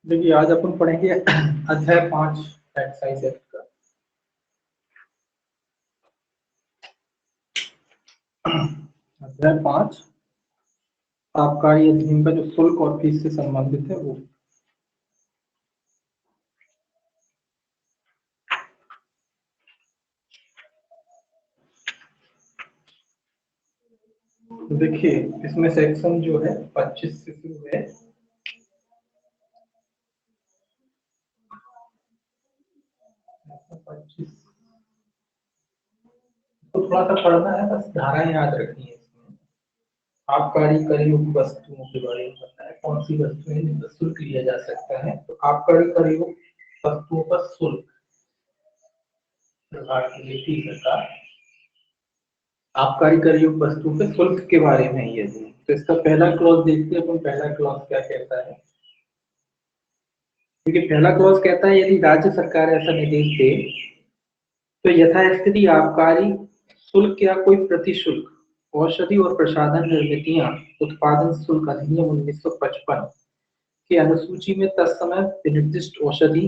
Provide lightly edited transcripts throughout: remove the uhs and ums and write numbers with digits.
देखिए आज अपन पढ़ेंगे अध्याय 5 एक्साइज एक्ट का। अध्याय 5 आबकारी अधिनियम का जो शुल्क और फीस से संबंधित है वो। देखिए इसमें सेक्शन जो है 25 से शुरू है। तो थोड़ा सा पढ़ना है, बस धाराएं याद रखनी है। इसमें आबकारी कर युक्त वस्तुओं के बारे में पता है, कौन सी वस्तुएं जिन पर शुल्क लिया जा सकता है। तो आबकारी कर युक्त वस्तुओं पर शुल्क विभाग की नीति सरकार आबकारी कर युक्त वस्तुओं पे शुल्क के बारे में ये है। तो इसका पहला क्लॉज देखते हैं अपन। पहला क्लॉज क्या कहता है? क्योंकि पहला क्लॉज कहता है यदि राज्य सरकार ऐसा निर्देश दे तो यथास्थिति आबकारी शुल्क या कोई प्रतिशुल्क औषधि और प्रसाधन निर्मितियां उत्पादन शुल्क अधिनियम 1955 की अनुसूची में तत्समय विनिर्दिष्ट औषधि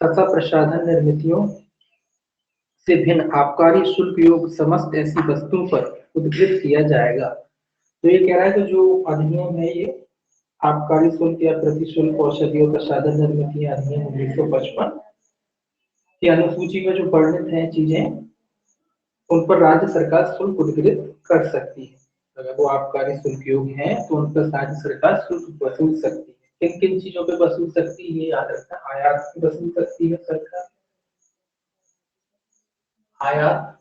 तथा प्रसाधन निर्मितियों से भिन्न आबकारी शुल्क योग समस्त ऐसी वस्तुओं पर उद्घृत किया जाएगा। तो ये कह रहा है कि जो अधिनियम है ये आबकारी शुल्क या प्रतिशुल्क औषधि और प्रसाधन निर्मितियां अधिनियम 1955 की अनुसूची में जो वर्णित है चीजें उन पर राज्य सरकार शुल्क उद्घृत कर सकती है। अगर वो आबकारी शुल्क योग्य है तो उन पर राज्य सरकार शुल्क वसूल सकती है। किन किन चीजों पे वसूल सकती है ये याद रखना। आयात पे वसूल सकती है सरकार। आयात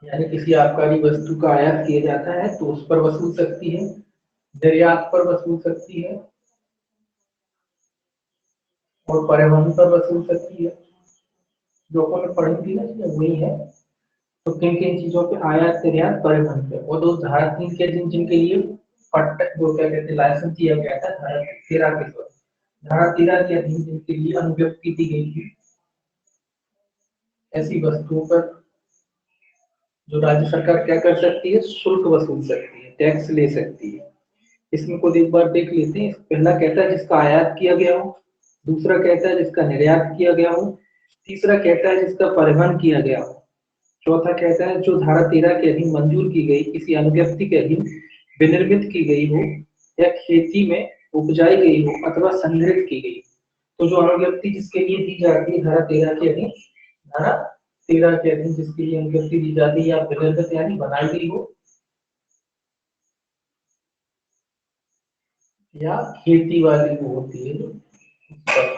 यानी किसी आबकारी वस्तु का आयात किया जाता है तो उस पर वसूल सकती है। निर्यात पर वसूल सकती है और परिवहन पर वसूल सकती है। जो अपन पढ़ी थी ना इसमें वही है। तो किन किन चीजों पे? आयात, निर्यात, परिवहन पे। और दो धारा 3 के जिनके लिए पट्ट जो क्या कहते हैं लाइसेंस दिया गया था धारा 13 के तहत, धारा 13 के अधीन जिनके लिए अनुज्ञप्ति दी गई थी, ऐसी वस्तुओं पर जो राज्य सरकार क्या कर सकती है? शुल्क वसूल सकती है, टैक्स ले सकती है। इसमें को एक बार देख लेते हैं। पहला कहता है जिसका आयात किया गया हो, दूसरा कहता है जिसका निर्यात किया गया हो, तीसरा कहता है जिसका परिवहन किया गया हो, चौथा कहता है जो धारा 13 के अधीन मंजूर की गई किसी अनुज्ञप्ति के अधीन विनिर्मित की गई हो या खेती में उपजाई गई हो अथवा संग्रहित की गई। तो जो अनुज्ञप्ति जिसके लिए दी जाती है धारा 13 के अधीन, धारा 13 के अधीन जिसके लिए अनुज्ञप्ति दी जाती है या विनिर्मित यानी बनाई गई हो या खेती वाली वो होती है जो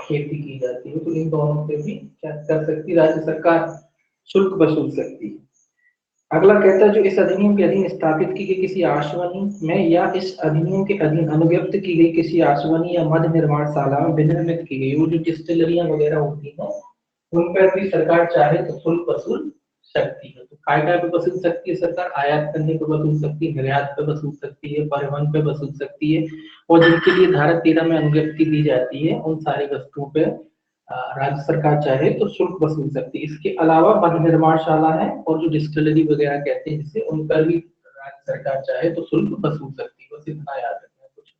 खेती की जाती है, तो इन दोनों पे भी क्या कर सकती है? राज्य सरकार शुल्क वसूल सकती है। अगला कहता है जो इस अधिनियम के अधीन स्थापित की गई किसी आश्वनी में या इस अधिनियम के अधीन अनुज्ञप्त की गई किसी आश्वनी या मध्य निर्माणशाला में विनिर्मित की गई वो जो डिस्टिलरियां वगैरह होती हैं उन पर भी सरकार चाहे तो शुल्क वसूल सकती है। तो काय काय पे वसूल सकती है सरकार? आयात करने पे वसूल सकती है, निर्यात पे वसूल सकती है, परिवहन पे वसूल सकती है और जिनके लिए धारा 13 में अनुज्ञप्ति दी जाती है उन सारी वस्तुओं पे राज्य सरकार चाहे तो शुल्क वसूल सकती है। इसके अलावा मध्य निर्माणशाला है और जो डिस्टिलरी वगैरह कहते हैं जिससे उन पर भी राज्य सरकार चाहे तो शुल्क वसूल सकती है। बस इतना याद रखना है। कुछ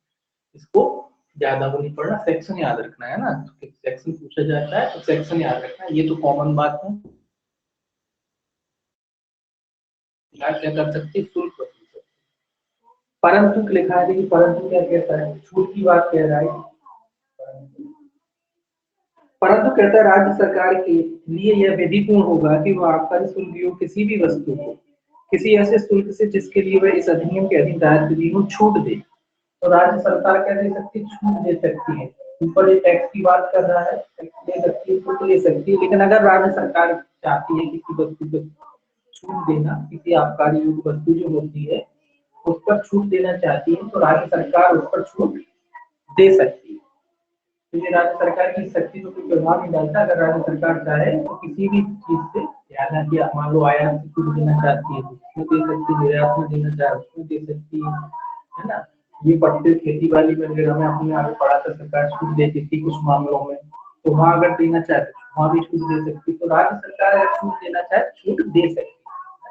इसको ज्यादा वो नहीं पढ़ना, सेक्शन याद रखना है ना। तो सेक्शन पूछा जाता है तो सेक्शन याद रखना है, ये तो कॉमन बात है। क्या कर सकते हैं? शुल्क वसूल सकते। परंतु लिखा है कि परंतु क्या कहता है? छूट की बात कह रहा है। परंतु कहता है राज्य सरकार के लिए यह विधिपूर्ण होगा कि वह आबकारी शुल्क योग किसी भी वस्तु को किसी ऐसे शुल्क से जिसके लिए वह इस अधिनियम के अधीन दायित्व दी हो छूट दे। तो राज्य सरकार क्या दे सकती है? छूट दे सकती है। ऊपर ये टैक्स की बात कर रहा है, टैक्स ले सकती है, छूट ले सकती है। लेकिन अगर राज्य सरकार चाहती है किसी वस्तु पर छूट देना, किसी आबकारी योग वस्तु जो होती है उस पर छूट देना चाहती है तो राज्य सरकार उस पर छूट दे सकती है। तो ये राज्य सरकार की शक्ति को कोई प्रभाव नहीं डालता। अगर राज्य सरकार चाहे तो किसी भी चीज से हालांकि मान लो आयात से छूट देना चाहती है तो उसमें दे सकती है, निर्यात में देना चाहे उसमें दे सकती है ना। ये पट्टे खेती बाड़ी में अगर हमें अपने आगे पढ़ा था सरकार छूट देती थी कुछ मामलों में, तो वहां अगर देना चाहे तो वहां भी छूट दे सकती है। तो राज्य सरकार अगर छूट देना चाहे छूट दे सकती है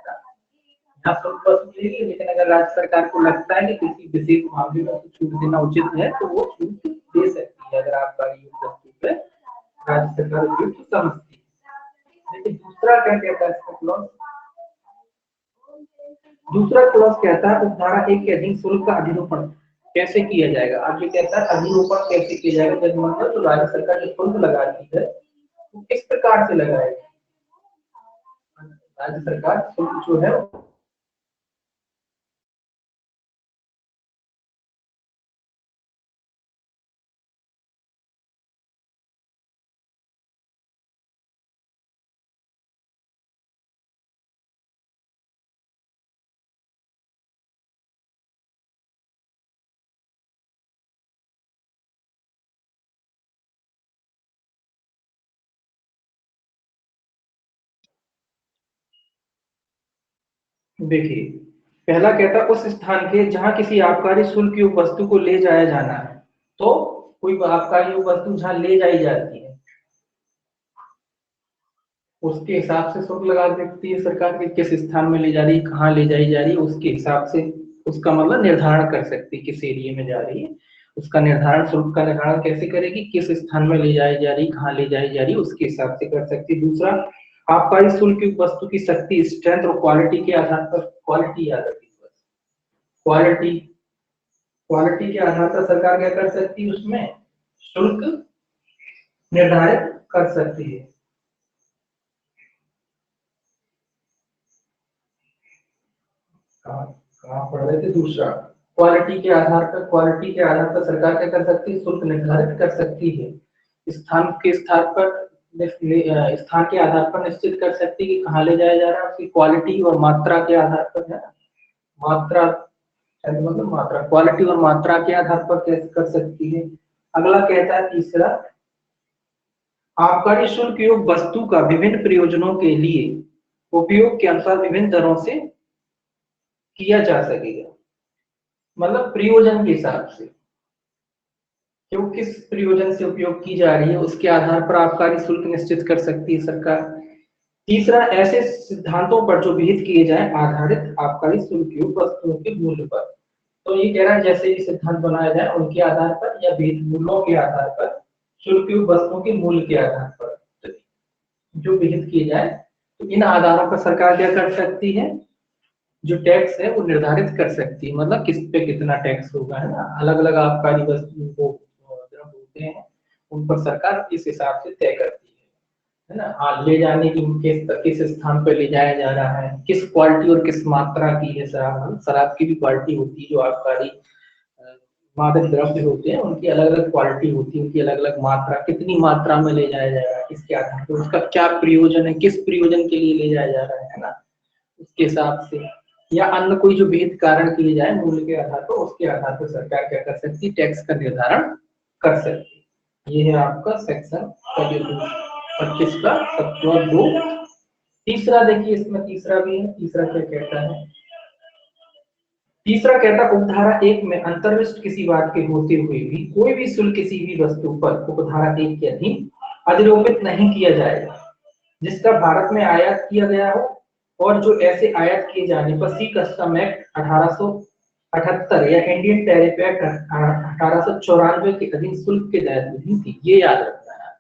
ना। शुल्क वसूलेगी, लेकिन अगर राज्य सरकार को लगता है कि किसी विशेष मामले में छूट देना उचित है तो वो छूट दे सकती है। अगर आप आबकारी वस्तु पे राज्य सरकार उपयुक्त समझती है। लेकिन दूसरा क्या कहता है इसका क्लॉज, दूसरा क्लॉज कहता है उपधारा 1 के अधीन शुल्क का अधिरोपण कैसे किया जाएगा। अब ये कहता है अधिरोपण कैसे किया जाएगा, जब मतलब तो राज्य सरकार जो शुल्क लगाती है वो किस प्रकार से लगाएगी। राज्य सरकार शुल्क जो है देखिए, पहला कहता उस स्थान के जहां किसी आबकारी शुल्क की वस्तु को ले जाया जाना है, तो कोई आबकारी वस्तु जहां ले जाई जाती है उसके हिसाब से शुल्क लगा देती है सरकार की, किस स्थान में ले जा रही है, कहाँ ले जाई जा रही है, उसके हिसाब से उसका मतलब निर्धारण कर सकती है, किस एरिया में जा रही है उसका निर्धारण, शुल्क का निर्धारण कैसे करेगी, किस स्थान में ले जाई जा रही, कहाँ ले जाई जा रही, उसके हिसाब से कर सकती है। दूसरा, आबकारी शुल्क की वस्तु की शक्ति, स्ट्रेंथ और क्वालिटी के आधार पर, क्वालिटी याद रखिए, क्वालिटी क्वालिटी के आधार पर सरकार क्या कर सकती है, उसमें शुल्क निर्धारित कर सकती है। कहाँ पढ़ रहे थे, दूसरा क्वालिटी के आधार पर, क्वालिटी के आधार पर सरकार क्या कर सकती है, शुल्क निर्धारित कर सकती है। स्थान के स्थान पर, स्थान के आधार पर निश्चित कर सकती है कि कहाँ ले जाया जा रहा है, उसकी क्वालिटी और मात्रा के आधार पर है, मात्रा मतलब मात्रा, क्वालिटी और मात्रा के आधार पर कैसे कर सकती है। अगला कहता है तीसरा, आबकारी शुल्क योग वस्तु का विभिन्न प्रयोजनों के लिए उपयोग के अनुसार विभिन्न दरों से किया जा सकेगा, मतलब प्रयोजन के हिसाब से, क्यों किस प्रयोजन से उपयोग की जा रही है उसके आधार पर आबकारी शुल्क निश्चित कर सकती है सरकार। तीसरा, ऐसे सिद्धांतों पर जो विहित किए जाए आधारित आबकारी शुल्क योग वस्तुओं के मूल्य पर। तो ये कह रहा है जैसे भी सिद्धांत बनाया जाए उनके आधार पर या विहित मूल्यों के आधार पर, शुल्क योग वस्तुओं के मूल्य के आधार पर जो विहित किए जाए, तो इन आधारों पर सरकार क्या कर सकती है, जो टैक्स है वो निर्धारित कर सकती है, मतलब किस पे कितना टैक्स होगा, है ना। अलग अलग आबकारी वस्तुओं को द्रव्य होते हैं उन पर सरकार इस हिसाब से तय करती है ना। हाँ, ले जाने की किस स्थान पे ले जाया जा रहा है, किस क्वालिटी और किस मात्रा की है शराब, शराब की भी क्वालिटी होती है, जो आबकारी मादक द्रव्य होते हैं उनकी अलग अलग क्वालिटी होती है, उनकी अलग अलग मात्रा, कितनी मात्रा में ले जाया जा रहा है, इसके आधार पर उसका क्या प्रयोजन है, किस प्रयोजन के लिए ले जाया जा रहा है ना, उसके हिसाब से, या अन्य कोई जो विहित कारण किए जाए मूल्य के आधार पर, उसके आधार पर सरकार क्या कर सकती है, टैक्स का निर्धारण कर सकती है। ये है आपका सेक्शन 25 का तत्व 2। तीसरा देखिए, इसमें तीसरा भी है, तीसरा क्या कहता है, तीसरा कहता है उपधारा 1 में अंतर्विष्ट किसी बात के होते हुए भी कोई भी शुल्क किसी भी वस्तु पर उपधारा 1 के अधीन अधिरोपित नहीं किया जाएगा जिसका भारत में आयात किया गया हो, और जो ऐसे आयात किए जाने पर सी कस्टम एक्ट 1878 या इंडियन टैरिफ एक्ट 1894 के अधीन शुल्क के दायरे में नहीं थी। ये याद रखना है,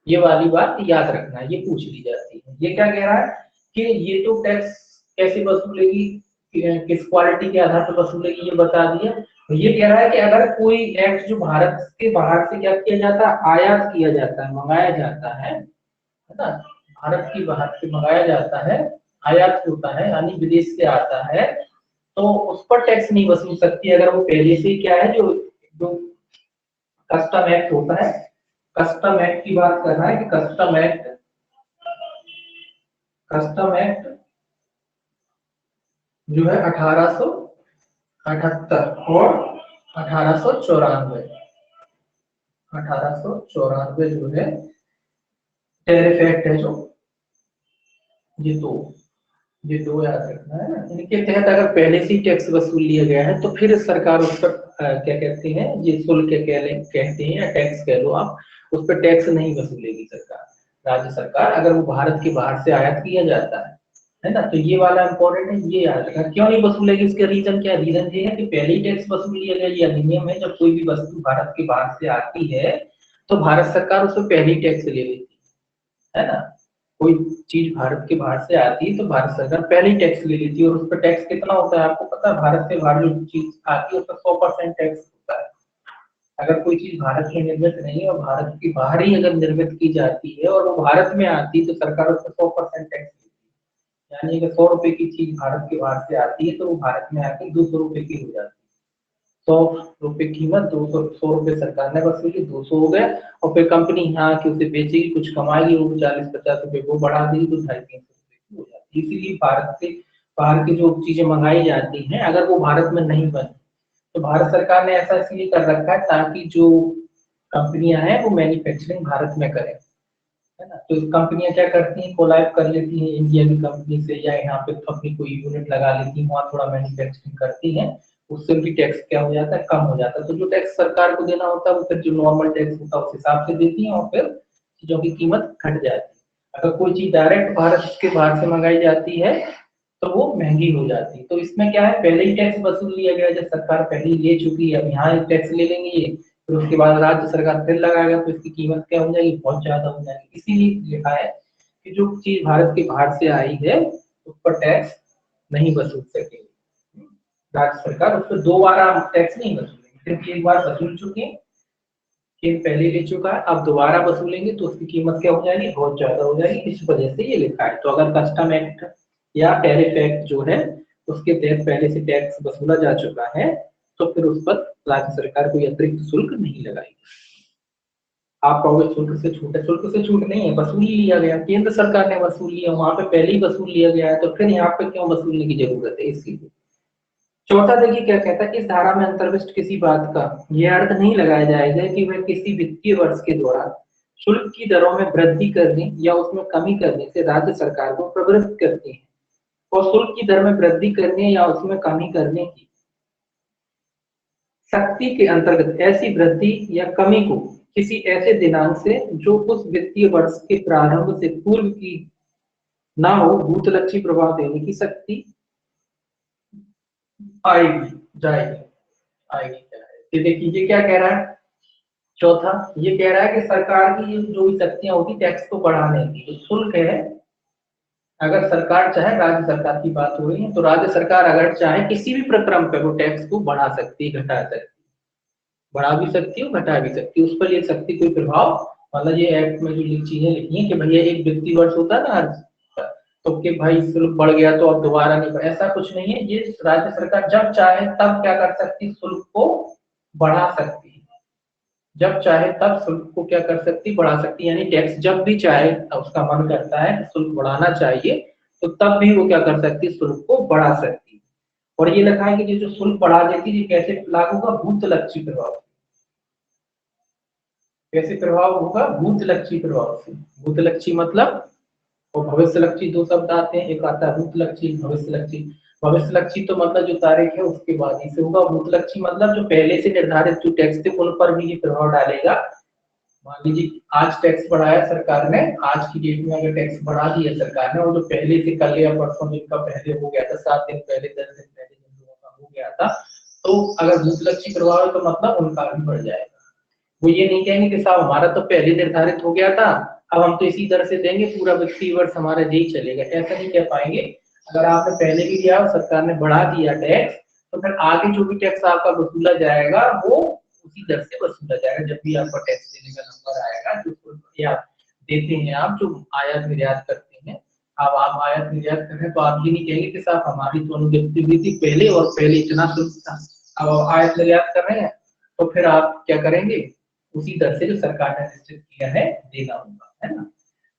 ये वाली बात याद रखना, ये पूछ ली जाती है। ये क्या कह रहा है कि ये तो टैक्स कैसे वसूलेगी, किस क्वालिटी के आधार पर वसूलेगी, ये बता दिया। ये कह रहा है कि अगर कोई एक्ट जो भारत के बाहर से क्या किया जाता है, आयात किया जाता है, मंगाया जाता है ना, भारत की बाहर से मंगाया जाता है, आयात होता है यानी विदेश से आता है, तो उस पर टैक्स नहीं वसूल सकती अगर वो पहले से क्या है, जो जो कस्टम एक्ट होता है, कस्टम एक्ट की बात कर रहा है कि कस्टम एक्ट जो है 1878 और 1894, 1894 जो है टैरिफ एक्ट है, जो ये दो याद रखना है ना। इनके तहत अगर पहले से ही टैक्स वसूल लिया गया है तो फिर सरकार उस पर क्या कहते हैं, ये शुल्क कहते हैं या टैक्स कह लो आप, उस पर टैक्स नहीं वसूलेगी सरकार, राज्य सरकार, अगर वो भारत के बाहर से आयात किया जाता है ना। तो ये वाला इंपॉर्टेंट है, ये याद रखना। क्यों नहीं वसूलेगी, इसका रीजन क्या है, रीजन ये है कि पहले ही टैक्स वसूल लिया गया, ये अधिनियम है, जब कोई भी वस्तु भारत के बाहर से आती है तो भारत सरकार उसमें पहले ही टैक्स ले लेती है ना। कोई चीज भारत के बाहर से आती है तो भारत सरकार पहले ही टैक्स ले लेती है, और उस पर टैक्स कितना होता है आपको पता है? भारत से बाहर जो चीज आती है उस पर 100% टैक्स होता है। अगर कोई चीज भारत में निर्मित नहीं है और भारत के बाहर ही अगर निर्मित की जाती है और वो भारत में आती है तो सरकार उस पर 100% टैक्स लेती है। यानी अगर 100 रुपए की चीज भारत के बाहर से आती है तो वो भारत में आके 200 रुपए की हो जाती है। 100 रुपए कीमत, 100 रुपए सरकार ने वसूली, 200 हो गया। और फिर कंपनी यहाँ की उसे बेचेगी, कुछ कमाएगी, वो 40-50 रुपए वो बढ़ा देगी, तो 250-300 रुपए की हो जाती है। इसीलिए भारत से बाहर की जो चीजें मंगाई जाती हैं अगर वो भारत में नहीं बनी तो भारत सरकार ने ऐसा इसलिए कर रखा है ताकि जो कंपनियां हैं वो मैन्युफैक्चरिंग भारत में करें, है ना। तो कंपनियां क्या करती हैं, कोलैब कर लेती हैं इंडिया की कंपनी से, या यहाँ पे अपनी कोई यूनिट लगा लेती हैं, वहाँ थोड़ा मैन्युफैक्चरिंग करती हैं, उससे उनकी टैक्स क्या हो जाता है, कम हो जाता है। तो जो टैक्स सरकार को देना होता है वो फिर जो नॉर्मल टैक्स होता है उस हिसाब से देती है, और फिर चीजों की कीमत घट जाती है। अगर कोई चीज डायरेक्ट भारत के बाहर से मंगाई जाती है तो वो महंगी हो जाती है। तो इसमें क्या है, पहले ही टैक्स वसूल लिया गया, जब सरकार पहले ही ले चुकी है, अब यहाँ टैक्स ले लेंगे ये, फिर उसके बाद राज्य सरकार फिर लगाएगा तो इसकी कीमत क्या हो जाएगी, बहुत ज्यादा हो जाएगी। इसीलिए लिखा है कि जो चीज भारत के बाहर से आई है उस पर टैक्स नहीं वसूल सकेगी राज्य सरकार, उस पर दोबारा टैक्स नहीं वसूलेंगे, क्योंकि एक बार वसूल चुके हैं, केंद्र पहले ले चुका है, अब दोबारा वसूलेंगे तो उसकी कीमत क्या हो जाएगी, बहुत ज्यादा हो जाएगी। इस वजह से ये लिखा है। तो अगर कस्टम एक्ट या टैरिफ एक्ट जो है उसके तहत पहले से टैक्स वसूला जा चुका है तो फिर उस पर राज्य सरकार कोई अतिरिक्त शुल्क नहीं लगाएगी। आप कहोगे शुल्क से छूट है, शुल्क से छूट नहीं है, वसूल लिया गया, केंद्र सरकार ने वसूल लिया, वहां पे पहले ही वसूल लिया गया है, तो फिर यहाँ पे क्यों वसूलने की जरूरत है, इसीलिए। चौथा देखिए क्या कहता है, इस धारा में अंतर्विष्ट किसी बात का यह अर्थ नहीं लगाया जाएगा कि वह किसी वित्तीय वर्ष के दौरान शुल्क की दरों में वृद्धि करने या उसमें कमी करने से राज्य सरकार को प्रवृत्त करते हैं, और शुल्क की दर में वृद्धि करने या उसमें कमी करने की शक्ति के अंतर्गत ऐसी वृद्धि या कमी को किसी ऐसे दिनांक से जो उस वित्तीय वर्ष के प्रारंभ से पूर्व की ना हो भूतलक्षी प्रभाव देने की शक्ति आएगी, जाएगी, आएगी क्या है। ये देखिए ये क्या कह रहा है, चौथा ये कह रहा है कि सरकार की जो भी शक्तियां होती टैक्स को बढ़ाने की, जो शुल्क है, अगर सरकार चाहे, राज्य सरकार की बात हो रही है, तो राज्य सरकार अगर चाहे किसी भी प्रक्रम पे वो टैक्स को बढ़ा सकती है, घटा सकती है, बढ़ा भी सकती है घटा भी सकती है, उस पर ये शक्ति कोई प्रभाव, मतलब ये एक्ट में जो चीजें लिखी है कि भैया एक वित्तीय वर्ष होता है ना हर, तो कि भाई शुल्क बढ़ गया तो अब दोबारा नहीं बढ़े, ऐसा कुछ नहीं है। ये राज्य सरकार जब चाहे तब क्या कर सकती है, शुल्क को बढ़ा सकती है, जब चाहे तब शुल्क को क्या कर सकती है, बढ़ा सकती है। यानी टैक्स जब भी चाहे उसका मन करता है कि शुल्क बढ़ाना चाहिए तो तब भी वो क्या कर सकती है, शुल्क को बढ़ा सकती है। और ये लिखा है कि ये जो शुल्क बढ़ा देती है ये कैसे लागू होगा, भूतलक्षी प्रभाव, कैसे प्रभाव होगा, भूतलक्षी प्रभाव से। भूतलक्षी मतलब, और भविष्यलक्षी दो शब्द आते हैं, एक आता है भूतलक्षी, भविष्यलक्षी। भविष्यलक्षी तो मतलब जो तारीख है उसके बाद ही से होगा, भूतलक्षी मतलब जो पहले से निर्धारित जो टैक्स थे उन पर भी ये प्रभाव डालेगा। मान लीजिए आज टैक्स बढ़ाया सरकार ने, आज की डेट में अगर टैक्स बढ़ा दिया सरकार ने, और जो पहले से कल या परसों जिनका पहले हो गया था, 7 दिन पहले, 10 दिन पहले जिन लोगों का हो गया था, तो अगर भूतलक्षी प्रभाव है तो मतलब उनका भी बढ़ जाएगा। वो ये नहीं कहेंगे कि साहब हमारा तो पहले निर्धारित हो गया था, अब हम तो इसी दर से देंगे, पूरा वित्तीय वर्ष हमारा यही चलेगा, ऐसा नहीं कह पाएंगे। अगर आपने पहले भी दिया और सरकार ने बढ़ा दिया टैक्स, तो फिर आगे जो भी टैक्स आपका वसूला जाएगा वो उसी दर से वसूला जाएगा। जब भी आपका टैक्स देने का नंबर आएगा, जो आप देते हैं, आप जो आयात निर्यात करते हैं, अब आप आयात निर्यात कर रहे हैं तो आप ये नहीं कहेंगे कि साहब हमारी तो अनुगति हुई थी पहले और पहले इतना शुल्क था, अब आप आयात निर्यात कर रहे हैं तो फिर आप क्या करेंगे, उसी दर से जो सरकार ने निश्चित किया है देना होगा, है ना।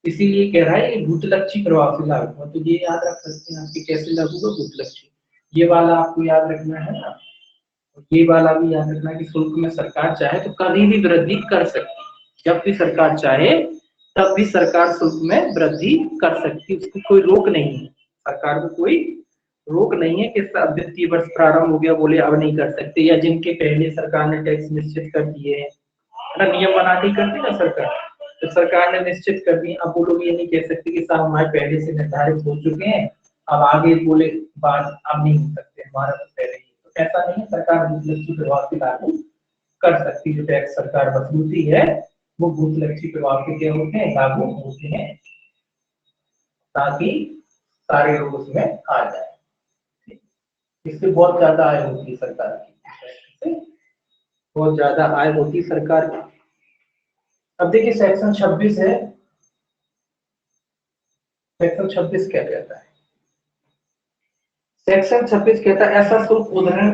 इसीलिए कह रहा है ये भूतलक्षी प्रभाव से लागू होगा। तो ये याद रख सकते हैं आपके कैसे लागू होगा, भूतलक्षी। ये वाला आपको याद रखना है ना, ये वाला भी याद रखना कि शुल्क में सरकार चाहे तो कभी भी वृद्धि कर सकती है, जब भी सरकार चाहे तब भी सरकार शुल्क में वृद्धि कर सकती है, उसकी कोई रोक नहीं है, सरकार को कोई रोक नहीं है कि वित्तीय वर्ष प्रारंभ हो गया बोले अब नहीं कर सकते, या जिनके पहले सरकार ने टैक्स निश्चित कर दिए हैं, है ना, नियम बना के करती ना सरकार, तो सरकार ने निश्चित कर दिए, अब वो लोग ये नहीं कह सकते कि साहब हमारे पहले से निर्धारित हो चुके हैं, अब आगे बोले बात अब नहीं हो सकते, हमारा तो पहले ही, तो ऐसा नहीं है, सरकार भूतलक्षी प्रभाव से लागू कर सकती है। जो टैक्स सरकार वसूलती है वो भूतलक्षी प्रभाव के क्या होते हैं, लागू होते हैं, ताकि सारे लोग उसमें आ जाए। इससे बहुत ज्यादा आय होती है सरकार की, बहुत ज्यादा आय होती है सरकार की। अब देखिए सेक्शन 26 है, सेक्शन 26 क्या कहता है? सेक्शन 26 कहता है ऐसा शुल्क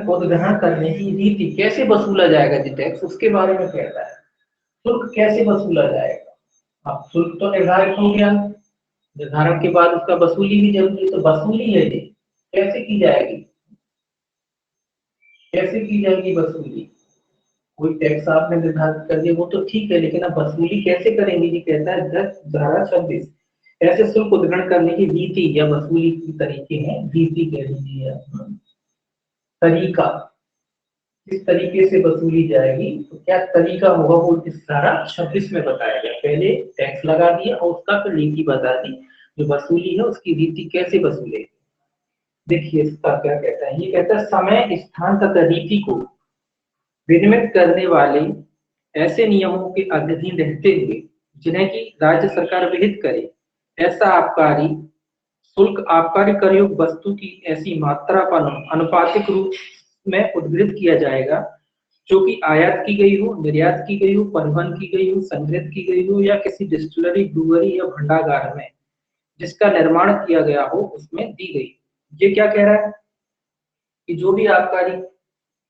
उद्ग्रहण करने की रीति, कैसे वसूला जाएगा जी टैक्स, उसके बारे में कहता है। शुल्क कैसे वसूला जाएगा? अब शुल्क तो निर्धारित हो गया, निर्धारण के बाद उसका वसूली भी जरूरी है, तो वसूली है ये कैसे की जाएगी, कैसे की जाएगी वसूली? कोई टैक्स आपने निर्धारित कर दिया वो तो ठीक है, लेकिन अब वसूली कैसे करेंगे जी? कहता है 10 धारा 26 ऐसे शुल्क उद्ग्रहण करने की रीति या वसूली की तरीके हैं, रीति कह लीजिए, तरीका, किस तरीके से वसूली जाएगी, तो क्या तरीका होगा वो इस धारा 26 में बताया गया। पहले टैक्स लगा दिया और उसका फिर रीति बता दी, जो वसूली है उसकी रीति कैसे वसूले। देखिए इसका क्या कहता है, ये कहता है समय स्थान तथा रीति को विनियमित करने वाले ऐसे नियमों के अधीन रहते हुए जिन्हें की राज्य सरकार विहित करे, ऐसा आबकारी शुल्क आबकारी कर योग्य वस्तु की ऐसी मात्रा पर अनुपातिक रूप में उद्गृहित किया जाएगा जो कि आयात की गई हो, निर्यात की गई हो, परिवहन की गई हो, संग्रहित की गई हो या किसी डिस्टिलरी, ब्रूअरी या भंडागार में जिसका निर्माण किया गया हो उसमें दी गई। ये क्या कह रहा है कि जो भी आबकारी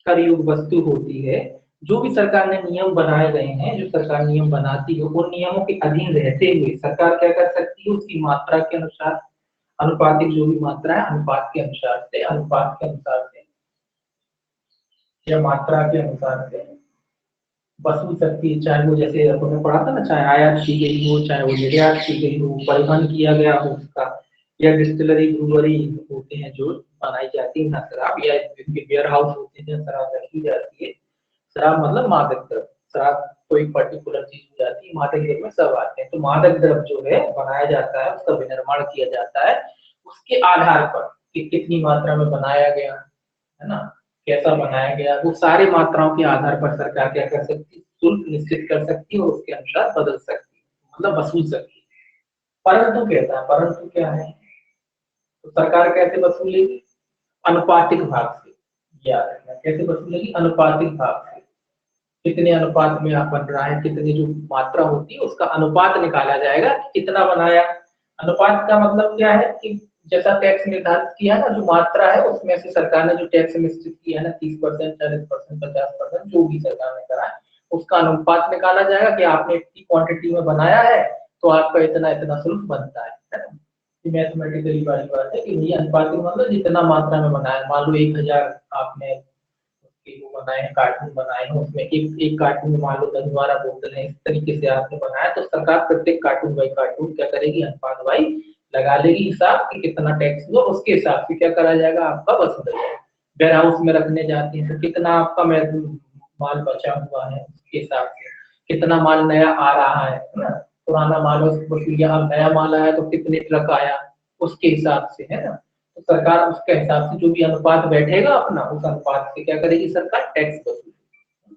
कर योग्य वस्तु होती है, जो भी सरकार ने नियम बनाए गए हैं, जो सरकार नियम बनाती है उन नियमों के अधीन रहते हुए सरकार क्या कर सकती है, उसकी मात्रा के अनुसार, अनुपातिक जो भी मात्रा है अनुपात के अनुसार से, अनुपात के अनुसार से या मात्रा के अनुसार से वसूल सकती है। चाहे वो जैसे आपने पढ़ा था ना, चाहे आयात की गई हो, चाहे वो निर्यात की गई हो, परिवहन किया गया हो उसका, या डिस्टिलरी, ब्रूअरी होते हैं जो बनाई जाती है ना शराब, या बियर हाउस होते हैं जहाँ शराब रखी जाती है। शराब मतलब मादक द्रव्य, शराब कोई पर्टिकुलर चीज हो जाती है, मादक द्रव्य में सब आते हैं। तो मादक द्रव्य जो है बनाया जाता है, उसका विनिर्माण किया जाता है, उसके आधार पर कि कितनी मात्रा में बनाया गया है ना, कैसा बनाया गया, वो सारे मात्राओं के आधार पर सरकार क्या कर सकती है, शुल्क निश्चित कर सकती है और उसके अनुसार बदल सकती है, मतलब वसूल सकती है। परंतु कहता है, परंतु क्या है, तो सरकार कैसे वसूलेगी? अनुपातिक भाग से। याद रखना कैसे वसूलेगी? अनुपातिक भाग से। कितने अनुपात में आप बन रहा है, कितनी जो मात्रा होती है उसका अनुपात निकाला जाएगा, कितना बनाया। अनुपात का मतलब क्या है कि जैसा टैक्स निर्धारित किया है ना, जो मात्रा है उसमें से सरकार ने जो टैक्स निश्चित किया है ना, 30%, 40%, 50%, जो भी सरकार ने करा है उसका अनुपात निकाला जाएगा कि आपने इतनी क्वांटिटी में बनाया है तो आपका इतना इतना शुल्क बनता है ना। मैथमेटिकली वाली बात है कि ये अनुपातिक मतलब जितना मात्रा में बनाया, मान लो 1000 आपने वो बनाए हैं, कार्टून बनाए हैं, उसमें एक एक कार्टून में मान लो 10-12 बोतल है, इस तरीके से आपने बनाया, तो सरकार प्रत्येक कार्टून बाई कार्टून क्या करेगी, अनुपात बाई लगा लेगी हिसाब कि कितना टैक्स हुआ, उसके हिसाब से क्या करा जाएगा, आपका वसूला जाएगा। वेयर हाउस में रखने जाते हैं तो कितना आपका माल बचा हुआ है उसके हिसाब से, कितना माल नया आ रहा है ना, पुराना माल वसूलिया, अब नया माल आया तो कितने ट्रक आया उसके हिसाब से, है ना। तो सरकार उसके हिसाब से जो भी अनुपात बैठेगा अपना, उस अनुपात से क्या करेगी सरकार, टैक्स वसूलेगी।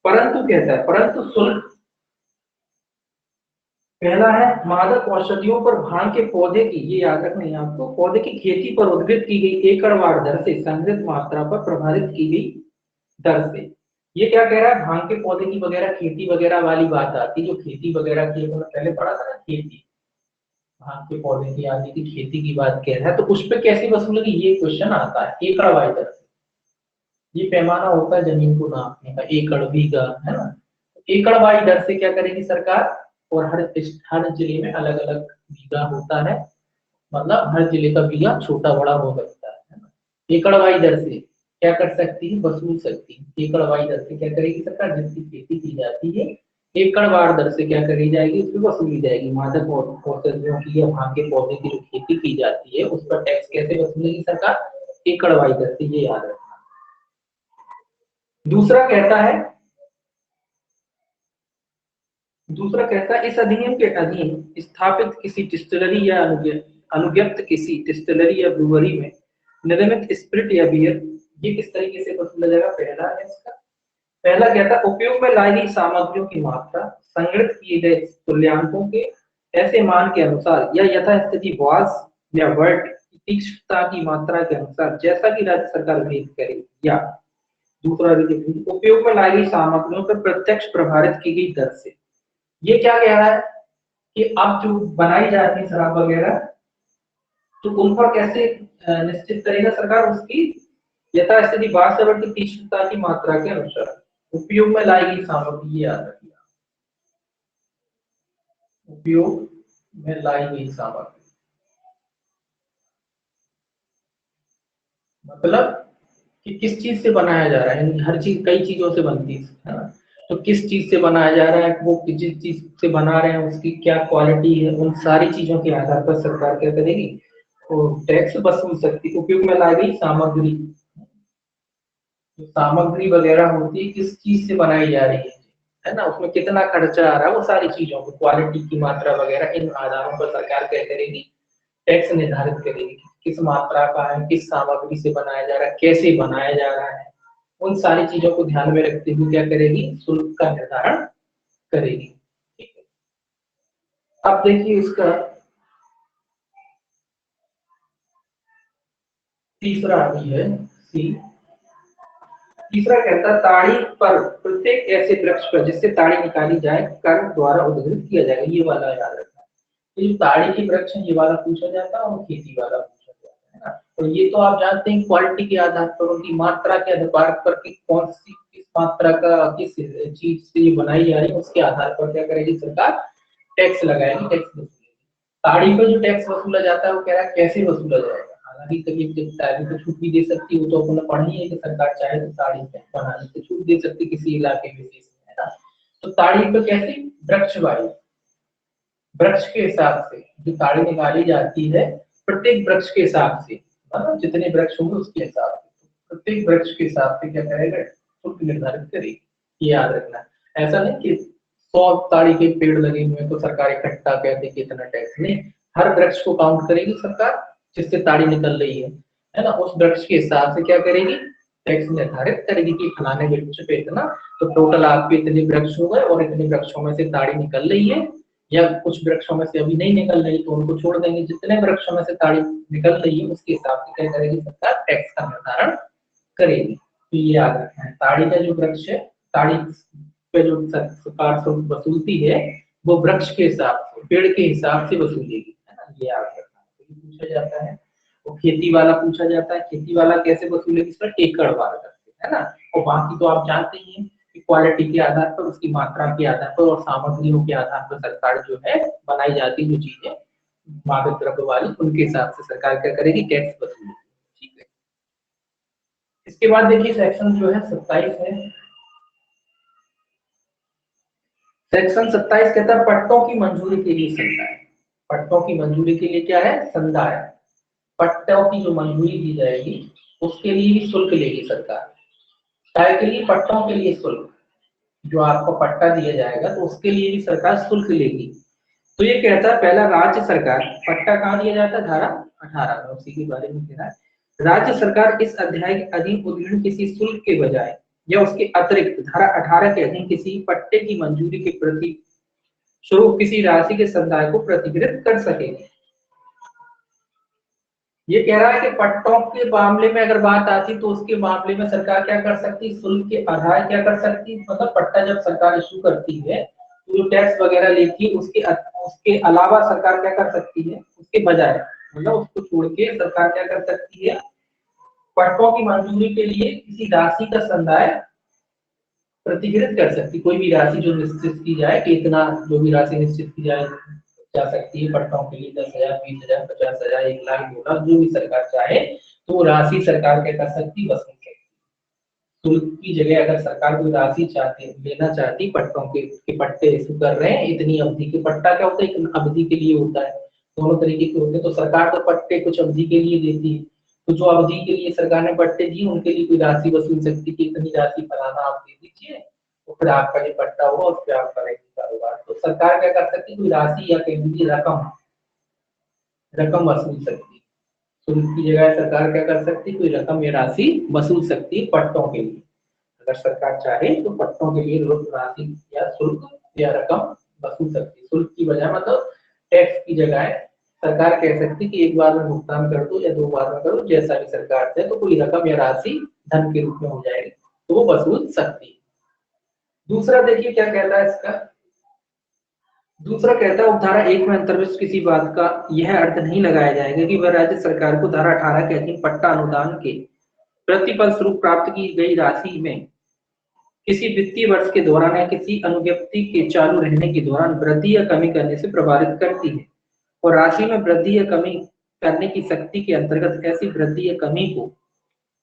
परंतु कहता है, परंतु शुल्क पहला है मादक औषधियों पर भांग के पौधे की, ये याद रखना है आपको, पौधे की खेती पर उद्गृहित की गई एकड़वार दर से संग्रहित मात्रा पर प्रभावित की गई दर से। ये क्या कह रहा है, भांग के पौधे की वगैरह खेती वगैरह वाली बात आती है, जो खेती वगैरह की हमने पहले पढ़ा था ना, खेती भांग के पौधे की आदि की खेती की बात कह रहा है, तो उस पर कैसे वसूलेगी, ये क्वेश्चन आता है एकड़वार दर से। ये पैमाना होता है जमीन को नापने का, एकड़ बीघा, है ना। एकड़वारी दर से क्या करेगी सरकार, और हर जिले में अलग अलग बीघा होता है, मतलब हर जिले का बीघा छोटा बड़ा हो सकता है ना। एकड़वारी दर से क्या कर सकती है, वसूल सकती है। एकड़वारी दर से क्या करेगी सरकार, जिसकी खेती की जाती है एकड़वार दर से क्या करी जाएगी, उस पर वसूली जाएगी। मादक औषधियों की या भांग के पौधे की जो खेती की जाती है उस पर टैक्स कैसे वसूलेगी सरकार, एकड़वारी दर से, ये याद रखना। दूसरा कहता है, दूसरा कहता है इस अधिनियम के अधीन स्थापित किसी डिस्टिलरी या अनुज्ञप्त किसी डिस्टिलरी या ब्रूअरी में निर्मित स्पिरिट या बियर, ये किस तरीके से वसूला जाएगा। पहला है इसका पहला क्या था, उपयोग में लाई गई सामग्रियों की मात्रा संग्रहित किए गए तुल्यांकों के ऐसे मान के अनुसार या यथास्थिति वास या वर्ट की तीक्ष्णता की मात्रा के अनुसार जैसा कि राज्य सरकार भेद करे, या दूसरा उपयोग में लाई गई सामग्रियों पर प्रत्यक्ष प्रभावित की गई दर से। ये क्या कह रहा है कि अब जो बनाई जाती है शराब वगैरह, तो उन पर कैसे निश्चित करेगा सरकार, उसकी यथास्थिति वास्तव की तीक्ष्णता की मात्रा के अनुसार उपयोग में लाई गई सामग्री, ये याद रखिए, उपयोग में लाई गई सामग्री मतलब कि किस चीज से बनाया जा रहा है, हर चीज कई चीजों से बनती है ना, तो किस चीज से बनाया जा रहा है, वो जिस चीज से बना रहे हैं उसकी क्या क्वालिटी है, उन सारी चीजों के आधार पर सरकार क्या करेगी, वो टैक्स वसूल सकती। उपयोग में लाई गई सामग्री, जो सामग्री वगैरह होती है किस चीज से बनाई जा रही है ना, उसमें कितना खर्चा आ रहा है, वो सारी चीजों को क्वालिटी की मात्रा वगैरह इन आधारों पर सरकार क्या करेगी, टैक्स निर्धारित करेगी। किस मात्रा का है, किस सामग्री से बनाया जा रहा है, कैसे बनाया जा रहा है, उन सारी चीजों को ध्यान में रखते हुए क्या करेगी, शुल्क का निर्धारण करेगी। ठीक है, अब देखिए इसका तीसरा भी है सी। तीसरा कहता है ताड़ी पर प्रत्येक ऐसे वृक्ष पर जिससे ताड़ी निकाली जाए कर द्वारा उद्धृत किया जाएगा, ये वाला याद रखना। ये जो ताड़ी के वृक्ष है ये वाला पूछा जाता है और खेती वाला पूछा जाता है ना। तो ये तो आप जानते हैं क्वालिटी के आधार पर, उनकी मात्रा के आधार पर कि कौन सी किस मात्रा का किस चीज से ये बनाई जा रही है, उसके आधार पर क्या करेगी सरकार, टैक्स लगाएगी, टैक्स वसूलेगी। ताड़ी पर जो टैक्स वसूला जाता है वो कह रहा है कैसे वसूला जाएगा, हालांकि कभी ताड़ी को छूट भी दे सकती है, वो तो अपने पढ़ी है कि सरकार चाहे तो ताड़ी पे बनाने से छूट दे सकती है किसी इलाके विशेष में, है ना। तो ताड़ी पे कैसे, वृक्ष वाइज, वृक्ष के हिसाब से जो ताड़ी निकाली जाती है, प्रत्येक वृक्ष के हिसाब से, मतलब जितने वृक्ष होंगे उसके हिसाब से, प्रत्येक वृक्ष के हिसाब से क्या करेगा, शुल्क निर्धारित करेगी। ये याद रखना, ऐसा नहीं कि 100 ताड़ी के पेड़ लगे हुए हैं तो सरकार इकट्ठा कहते कि इतना टैक्स नहीं, हर वृक्ष को काउंट करेगी सरकार जिससे ताड़ी निकल रही है ना, उस वृक्ष के हिसाब से क्या करेगी, टैक्स निर्धारित करेगी कि फलाने वृक्ष पे इतना, तो टोटल आपके इतने वृक्ष हो गए और इतने वृक्षों में से ताड़ी निकल रही है, या कुछ वृक्षों में से अभी नहीं निकल रही तो उनको छोड़ देंगे, जितने वृक्षों में से ताड़ी निकल रही है उसके हिसाब से क्या करेगी सरकार, टैक्स का निर्धारण करेगी। तो ये याद रखना है, ताड़ी का जो वृक्ष है, ताड़ी पे जो सरकार शुल्क वसूलती है वो वृक्ष के हिसाब से, पेड़ के हिसाब से वसूलेगी, है ना, ये याद रखना। तो ये पूछा जाता है। वो खेती वाला पूछा जाता है, खेती वाला कैसे वसूलेगी, इसमें एकड़ वाला करते हैं, है ना। और बाकी तो आप जानते ही हैं कि क्वालिटी के आधार पर, उसकी मात्रा के आधार पर और सामग्रियों के आधार पर सरकार जो है बनाई जाती जो चीजें मादक द्रव्य वाली, उनके हिसाब से सरकार क्या करेगी, टैक्स वसूलेगी। ठीक है, इसके बाद देखिए सेक्शन जो है 27 है। सेक्शन 27 कहता है पट्टों की मंजूरी के लिए संदाय। पट्टों की मंजूरी के लिए क्या है, संदाय। पट्टों की जो मंजूरी दी जाएगी उसके लिए भी शुल्क लेगी सरकार। काय के लिए, पट्टों के लिए शुल्क, जो आपको पट्टा दिया जाएगा तो उसके लिए भी सरकार शुल्क लेगी। तो ये कहता है पहला, राज्य सरकार, पट्टा कहाँ दिया जाता है, धारा 18 में, उसी के बारे में कह रहा है। राज्य सरकार इस अध्याय के अधीन उत्तीर्ण किसी शुल्क के बजाय या उसके अतिरिक्त धारा 18 के अधीन किसी पट्टे की मंजूरी के प्रति स्वरूप किसी राशि के संदाय को प्रतिकृत कर सकेगी। ये कह रहा है कि पट्टों के मामले में अगर बात आती तो उसके मामले में सरकार क्या कर सकती, शुल्क के आधार क्या कर सकती, मतलब पट्टा जब सरकार इशू करती है तो जो टैक्स वगैरह लेती है उसके अलावा सरकार क्या कर सकती है, उसके बजाय, मतलब उसको छोड़ के सरकार क्या कर सकती है, पट्टों की मंजूरी के लिए किसी राशि का संदाय प्रतिकृत कर सकती, कोई भी राशि जो निश्चित की जाए कि इतना, जो भी राशि निश्चित की जाए जा सकती है पट्टों के लिए, 10,000, 20,000, 50,000, 1,00,000, 2,00,000, जो भी सरकार चाहे तो वो राशि सरकार क्या कर सकती, वसूल सकती। शुल्क की जगह अगर सरकार कोई राशि चाहती लेना चाहती, पट्टों के पट्टे इशू कर रहे हैं इतनी अवधि के, पट्टा क्या होता है, एक अवधि के लिए होता है, दोनों तरीके के होते हैं, तो सरकार तो पट्टे कुछ अवधि के लिए देती है, तो जो अवधि के लिए सरकार ने पट्टे दिए उनके लिए कोई राशि वसूल सकती कि इतनी राशि फलाना आप दे दीजिए, तो फिर आपका जो पट्टा होगा उस पर आप करेंगे कारोबार। तो सरकार क्या कर सकती है, कोई राशि या कह दीजिए रकम, रकम वसूल सकती है। शुल्क की जगह सरकार क्या कर सकती है, कोई रकम या राशि वसूल सकती है पट्टों के लिए। अगर सरकार चाहे तो पट्टों के लिए राशि या शुल्क या रकम वसूल सकती है। शुल्क की बजाय मतलब टैक्स की जगह सरकार कह सकती है कि एक बार में भुगतान कर दो या 2 बार में करो, जैसा भी सरकार चाहे, तो कोई रकम या राशि धन के रूप में हो जाएगी तो वो वसूल सकती है। दूसरा देखिए क्या कहता है इसका, दूसरा कहता है उपधारा 1 में अंतर्विष्ट किसी बात का यह अर्थ नहीं लगाया जाएगा कि वह राज्य सरकार को धारा 18 के अधीन पट्टा अनुदान के प्रतिफल स्वरूप प्राप्त की गई राशि में किसी वित्तीय वर्ष के दौरान या किसी अनुज्ञप्ति के चालू रहने के दौरान वृद्धि या कमी करने से प्रभावित करती है, और राशि में वृद्धि या कमी करने की शक्ति के अंतर्गत ऐसी वृद्धि या कमी को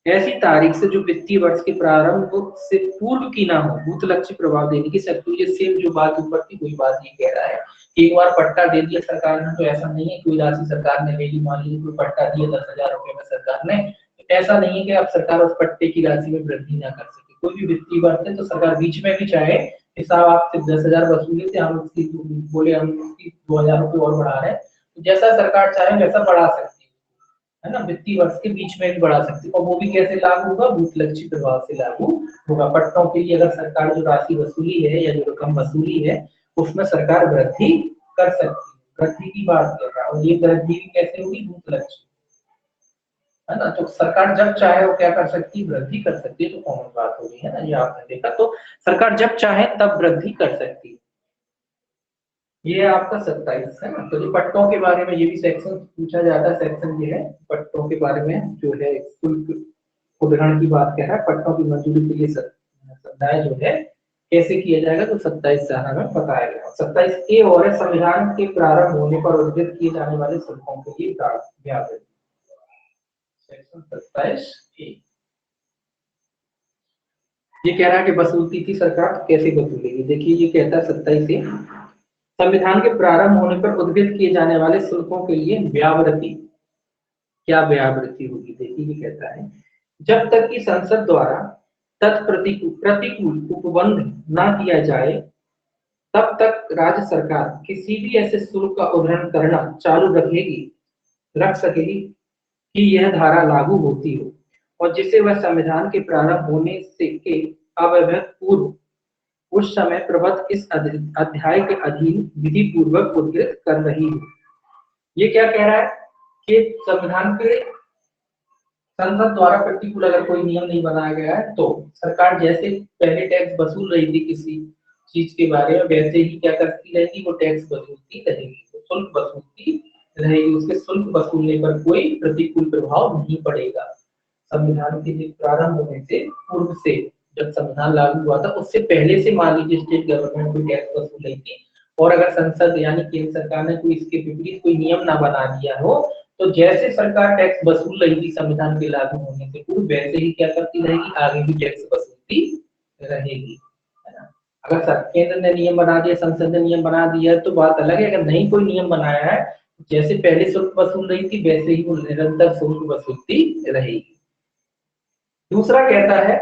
ऐसी तारीख से जो वित्तीय वर्ष के प्रारंभ से पूर्व की ना हो भूत लक्ष्य प्रभाव देने की शक्ति। ये सेम जो बात ऊपर थी वही बात ये कह रहा है कि एक बार पट्टा दे दिया सरकार ने तो ऐसा नहीं है कोई राशि सरकार ने ले ली, मान लीजिए कोई पट्टा दिया 10,000 रुपए में सरकार ने, तो ऐसा नहीं है कि अब सरकार उस पट्टे की राशि में वृद्धि ना कर सके। कोई भी वित्तीय वर्ष है तो सरकार बीच में भी चाहे कि साहब आपसे 10,000 वसूले थे, हम उसकी बोले हम उसकी 2,000 रुपए और बढ़ा रहे हैं, तो जैसा सरकार चाहे वैसा बढ़ा सकती है ना, वित्तीय वर्ष के बीच में भी बढ़ा सकती है। और वो भी कैसे लागू होगा, भूत लक्ष्य प्रभाव से लागू होगा। पट्टों के लिए अगर सरकार जो राशि वसूली है या जो रकम वसूली है उसमें सरकार वृद्धि कर सकती है, वृद्धि की बात कर रहा है। और ये वृद्धि कैसे होगी, भूत लक्ष्य, है ना। तो सरकार जब चाहे वो क्या कर सकती है, वृद्धि कर सकती है। तो कॉमन बात हो रही है ना, ये आपने देखा। तो सरकार जब चाहे तब वृद्धि कर सकती है। ये आपका 27 है ना। तो जो पट्टों के बारे में ये भी सेक्शन पूछा जाता है, सेक्शन ये है पट्टों के बारे में जो है शुल्क उद्धरण की बात कह रहा है। पट्टों की मंजूरी के लिए समुदाय जो है कैसे किया जाएगा, तो 27 में बताया गया। 27 ए और संविधान के प्रारंभ होने पर उद्धृत किए जाने वाले शुल्कों के लिए ब्याज। सेक्शन 27 ए ये कह रहा है कि वसूलती थी सरकार, कैसे वसूलेगी। देखिए ये कहता है 27 ए संविधान के प्रारंभ होने पर उद्धृत किए जाने वाले शुल्कों के लिए व्यावृत्ति, क्या व्यावृत्ति होगी। देखिए ये कहता है जब तक कि संसद द्वारा प्रतिकूल उपबंध न किया जाए तब तक राज्य सरकार किसी भी ऐसे शुल्क का उद्धरण करना चालू रख सकेगी कि यह धारा लागू होती हो और जिसे वह संविधान के प्रारंभ होने से के अव्यवहित पूर्व उस समय प्रबद्ध इस अध्याय के अधीन विधि पूर्वक उद्धृत कर रही है। ये क्या कह रहा है कि संविधान के संसद द्वारा प्रतिकूल अगर कोई नियम नहीं बनाया गया है तो सरकार जैसे पहले टैक्स वसूल रही थी किसी चीज के बारे में वैसे ही क्या करती रहेगी, वो टैक्स वसूलती रहेगी, तो शुल्क वसूलती रहेगी। उसके शुल्क वसूलने पर कोई प्रतिकूल प्रभाव नहीं पड़ेगा। संविधान के प्रारंभ होने से पूर्व से, जब संविधान लागू हुआ था उससे पहले से मान लीजिए स्टेट गवर्नमेंट कोई टैक्स वसूल रही थी और अगर संसद यानी केंद्र सरकार ने कोई इसके विपरीत कोई नियम ना बना दिया हो तो जैसे सरकार टैक्स वसूल रही थी संविधान के लागू होने से पूर्व वैसे ही क्या करती रहेगी, आगे भी टैक्स वसूलती रहेगी, है ना। अगर केंद्र ने नियम बना दिया, संसद ने नियम बना दिया तो बात अलग है। अगर नहीं कोई नियम बनाया है, जैसे पहले शुल्क वसूल रही थी वैसे ही वो निरंतर शुल्क वसूलती रहेगी। दूसरा कहता है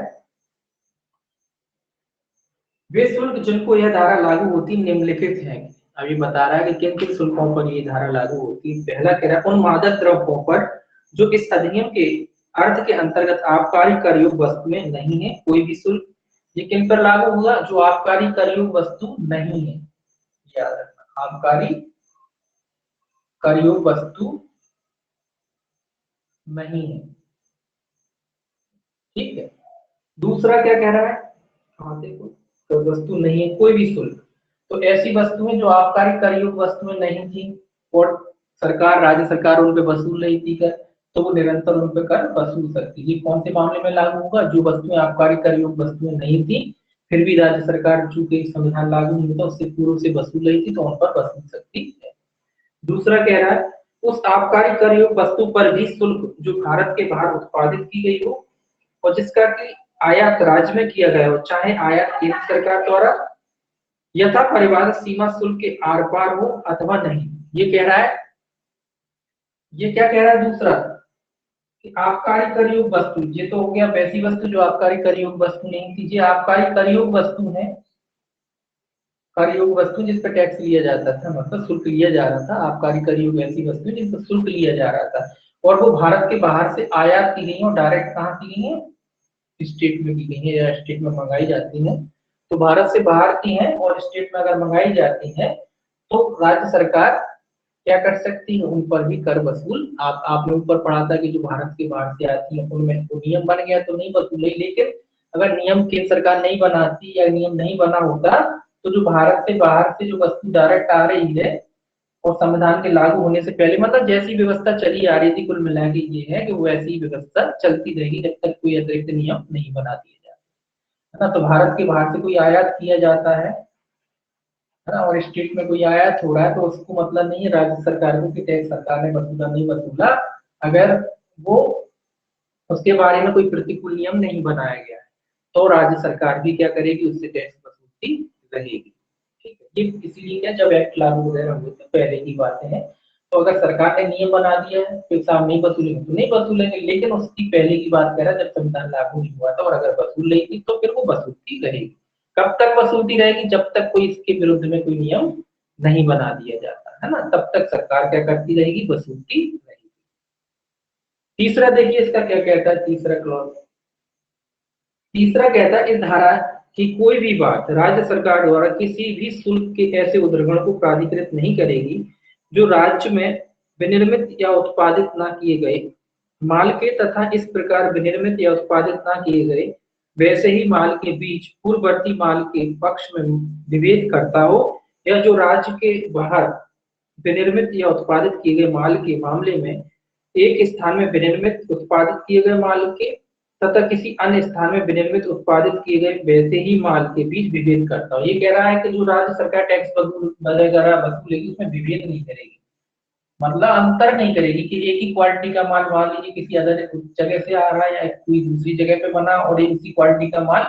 वे शुल्क जिनको यह धारा लागू होती निम्नलिखित हैं। अभी बता रहा है कि किन किन शुल्कों पर ये धारा लागू होती है। पहला कह रहा है उन मादक द्रव्यों पर जो इस अधिनियम के अर्थ के अंतर्गत आबकारी कर योग वस्तु में नहीं है कोई भी शुल्क। ये किन पर लागू होगा, जो आबकारी कर योग वस्तु नहीं है, याद रखना, आबकारी कर योग वस्तु नहीं है, ठीक है। दूसरा क्या कह रहा है, हाँ देखो, तो वस्तु नहीं है कोई भी शुल्क, तो ऐसी वस्तुएं जो आबकारी कर योग वस्तुएं नहीं थी और सरकार राज्य सरकार उन पे वसूल रही थी कर, तो वो निरंतर उन पे कर वसूल सकती है। ये कौन से मामले में लागू होगा, जो वस्तुएं आबकारी कर योग वस्तुएं नहीं थी फिर भी राज्य सरकार चूंकि संविधान लागू नहीं था उससे पूर्व से वसूल रही थी तो उन पर वसूल सकती है। दूसरा कह रहा है उस आबकारी कर योग वस्तु पर भी शुल्क जो भारत के बाहर उत्पादित की गई हो और जिसका कि आयात राज्य में किया गया हो, चाहे आयात केंद्र सरकार द्वारा यथा परिवार सीमा शुल्क के आर पार हो अथवा नहीं। ये कह रहा है, ये क्या कह रहा है दूसरा कि आबकारी कर योग वस्तु, ये तो हो गया वैसी वस्तु जो आबकारी कर योग वस्तु नहीं थी। ये आबकारी कर योग वस्तु है, कर योग वस्तु जिस पर टैक्स लिया जाता था, मतलब शुल्क लिया जा रहा था। आबकारी कर योग ऐसी वस्तु जिस पर शुल्क लिया जा रहा था और वो भारत के बाहर से आयात की गई और डायरेक्ट कहाँ की गई है, स्टेट में की गई है या स्टेट में मंगाई जाती हैं, तो भारत से बाहर की हैं और स्टेट में अगर मंगाई जाती हैं तो राज्य सरकार क्या कर सकती है, उन पर भी कर वसूल। आपने ऊपर पढ़ा था कि जो भारत के बाहर से आती है उनमें तो नियम बन गया तो नहीं वसूले, लेकिन अगर नियम केंद्र सरकार नहीं बनाती या नियम नहीं बना होता तो जो भारत से बाहर से जो वस्तु डायरेक्ट आ रही है और संविधान के लागू होने से पहले, मतलब जैसी व्यवस्था चली आ रही थी, कुल मिला के ये है कि वैसी ही व्यवस्था चलती रहेगी जब तक कोई अतिरिक्त नियम नहीं बना दिया जाता है ना। तो भारत के बाहर से कोई आयात किया जाता है ना, और स्टेट में कोई आयात हो रहा है तो उसको मतलब नहीं है राज्य सरकार को कि टैक्स सरकार ने वसूला नहीं वसूला, अगर वो उसके बारे में कोई प्रतिकूल नियम नहीं बनाया गया है तो राज्य सरकार भी क्या करेगी, उससे टैक्स वसूलती रहेगी। ठीक है, ये इसीलिए क्या, जब एक्ट लागू वगैरह हुए तो पहले की बातें हैं। तो अगर सरकार ने नियम बना दिया है तो साहब नहीं वसूलेंगे तो नहीं वसूलेंगे, लेकिन उसकी पहले की बात कह रहा है जब संविधान लागू नहीं हुआ था और अगर वसूल रही थी तो फिर वो वसूलती रहेगी। कब तक वसूलती रहेगी, जब तक कोई इसके विरुद्ध में कोई नियम नहीं बना दिया जाता है ना, तब तक सरकार क्या करती रहेगी, वसूलती रहेगी। तीसरा देखिए इसका क्या कहता है, तीसरा क्लॉज, तीसरा कहता है इस धारा की कोई भी बात राज्य सरकार द्वारा किसी भी शुल्क के ऐसे उद्दीपन को प्राधिकृत नहीं करेगी जो राज्य में विनिर्मित या उत्पादित न किए गए माल के तथा इस प्रकार विनिर्मित या उत्पादित न किए गए वैसे ही माल के बीच पूर्ववर्ती माल के पक्ष में विभेद करता हो, या जो राज्य के बाहर विनिर्मित या उत्पादित किए गए माल के मामले में एक स्थान में विनिर्मित उत्पादित किए गए माल के तथा किसी अन्य स्थान में विनिर्मित उत्पादित किए गए वैसे ही माल के बीच विभेद करता हो। ये कह रहा है कि जो राज्य सरकार टैक्स वगैरह वसूलेगी उसमें विभेद नहीं करेगी, मतलब अंतर नहीं करेगी कि एक ही क्वालिटी का माल मान लीजिए किसी अदर जगह से आ रहा है या कोई दूसरी जगह पे बना और एक उसी क्वालिटी का माल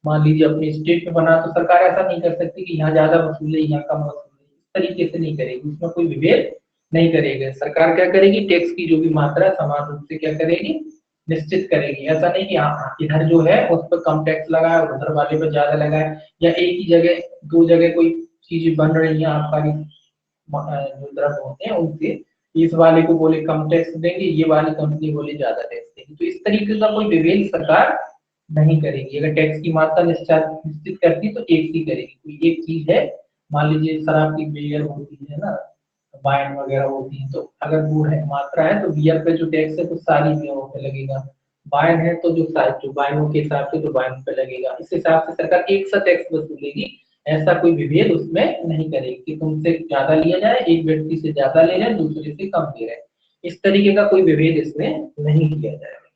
मान लीजिए अपने स्टेट में बना, तो सरकार ऐसा नहीं कर सकती कि यहाँ ज्यादा वसूले यहाँ कम वसूले, इस तरीके से नहीं करेगी, उसमें कोई विभेद नहीं करेगी। सरकार क्या करेगी, टैक्स की जो भी मात्रा समान रूप से क्या करेगी, निश्चित करेगी। ऐसा नहीं कि हाँ इधर जो है उस पर कम टैक्स लगाए और उधर वाले पर ज्यादा लगाए, या एक ही जगह दो जगह कोई चीज बन रही है आबकारी जो द्रव्य होते हैं उनसे, इस वाले को बोले कम टैक्स देंगे, ये वाली कंपनी बोले ज्यादा टैक्स देंगे, तो इस तरीके का कोई विभेद सरकार नहीं करेगी। अगर टैक्स की मात्रा निश्चित करती तो एक ही करेगी, कोई एक चीज है, मान लीजिए शराब की बियर होती है ना, वाइन वगैरह होती है, तो अगर वो है मात्रा है तो बियर पे जो टैक्स है तो सारी बियरों पे लगेगा, वाइन है तो जो वाइनों के हिसाब से तो वाइन पे लगेगा, इस हिसाब से सरकार एक सा टैक्स वसूलेगी। ऐसा कोई विभेद उसमें नहीं करेगी कि तुमसे ज्यादा लिया जाए, एक व्यक्ति से ज्यादा ले जाए दूसरे से कम ले रहे, इस तरीके का कोई विभेद इसमें नहीं किया जाएगा।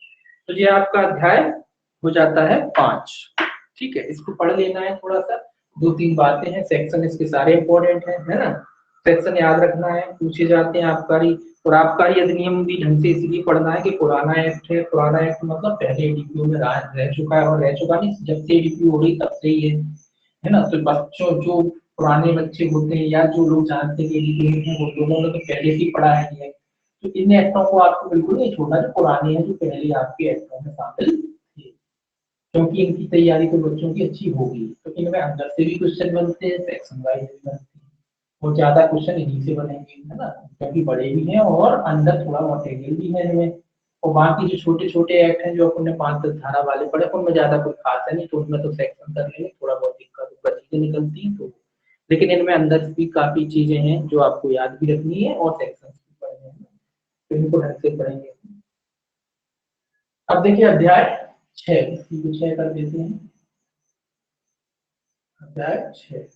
तो ये आपका अध्याय हो जाता है 5। ठीक है, इसको पढ़ लेना है थोड़ा सा, दो तीन बातें हैं, सेक्शन इसके सारे इंपॉर्टेंट है ना, सेक्शन याद रखना है, पूछे जाते हैं आबकारी। और आबकारी अधिनियम भी ढंग से इसलिए पढ़ना है कि पुराना एक्ट है, पुराना एक्ट मतलब पहले एडीपीओ में रह चुका है, और रह चुका नहीं, जब से एडीपीओ हो रही तब से ही है ना। तो बच्चों जो पुराने बच्चे होते हैं या जो लोग जानते हैं एडीपीओ हैं वो लोगों ने तो पहले ही पढ़ा है, तो इन एक्टों को आपको बिल्कुल नहीं छोड़ना जो पुराने हैं, जो पहले आपके एक्टों में शामिल थे, क्योंकि इनकी तैयारी तो बच्चों की अच्छी होगी। तो इनमें अंदर से भी क्वेश्चन बनते हैं, सेक्शन वाइज भी बनते हैं, और ज्यादा क्वेश्चन इन्हीं से बनेंगे, है ना, क्योंकि बड़े भी हैं और अंदर थोड़ा मटेरियल भी है इनमें। और बाकी जो छोटे छोटे एक्ट हैं जो अपने 5-10 धारा वाले पढ़े उनमें ज्यादा कुछ खास है नहीं, तो उनमें तो सेक्शन कर लेंगे, थोड़ा बहुत दिक्कत चीजें निकलती हैं तो, लेकिन इनमें अंदर भी काफी चीजें हैं जो आपको याद भी रखनी है और सेक्शन भी पढ़ने हैं, तो इनको ढंग से पढ़ेंगे। अब देखिए अध्याय 6, इसी को 6 कर देते हैं। अध्याय 6,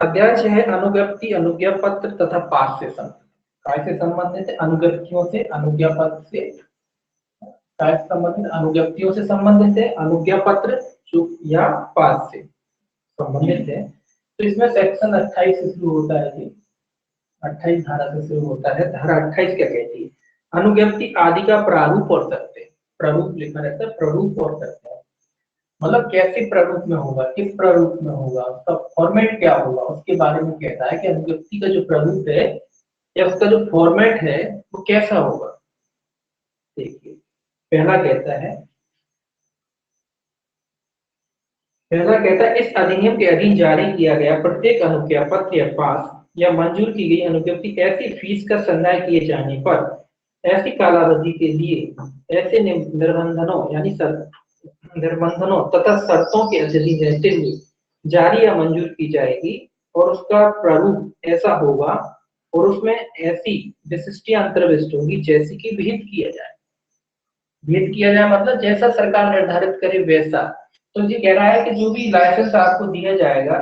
अध्याय 6 है अनुज्ञप्ति, अनुज्ञा पत्र तथा पास से संबंधित। काय से संबंधित है, अनुज्ञप्तियों से, अनुज्ञा पत्र से, काय से संबंधित, अनुज्ञप्तियों से संबंधित है, अनुज्ञा पत्र जो या पास से संबंधित है। तो इसमें सेक्शन 28 से शुरू होता है, जी 28 धारा से शुरू होता है। धारा 28 क्या कहती है, अनुज्ञप्ति आदि का प्रारूप और सत्य, प्रारूप लिखा रहता है, प्रारूप और सत्य मतलब कैसे प्रारूप में होगा, किस प्रारूप में होगा, उसका फॉर्मेट क्या होगा, उसके बारे में कहता है कि अनुज्ञप्ति का जो प्रारूप है या उसका जो फॉर्मेट है वो कैसा होगा। देखिए पहला कहता है इस अधिनियम के अधीन जारी किया गया प्रत्येक अनुज्ञा पत्र या पास या मंजूर की गई अनुज्ञप्ति ऐसी फीस का संदाय किए जाने पर ऐसी कालावधि के लिए ऐसे निर्बंधनों यानी निर्बंधनों तथा शर्तों के अधीन रहते हुए जारी या मंजूर की जाएगी और उसका प्रारूप ऐसा होगा और उसमें ऐसी विशिष्टियां अंतर्विष्ट होंगी जैसी कि विहित किया जाए। विहित किया जाए मतलब जैसा सरकार निर्धारित करे वैसा। तो ये कह रहा है कि जो भी लाइसेंस आपको दिया जाएगा,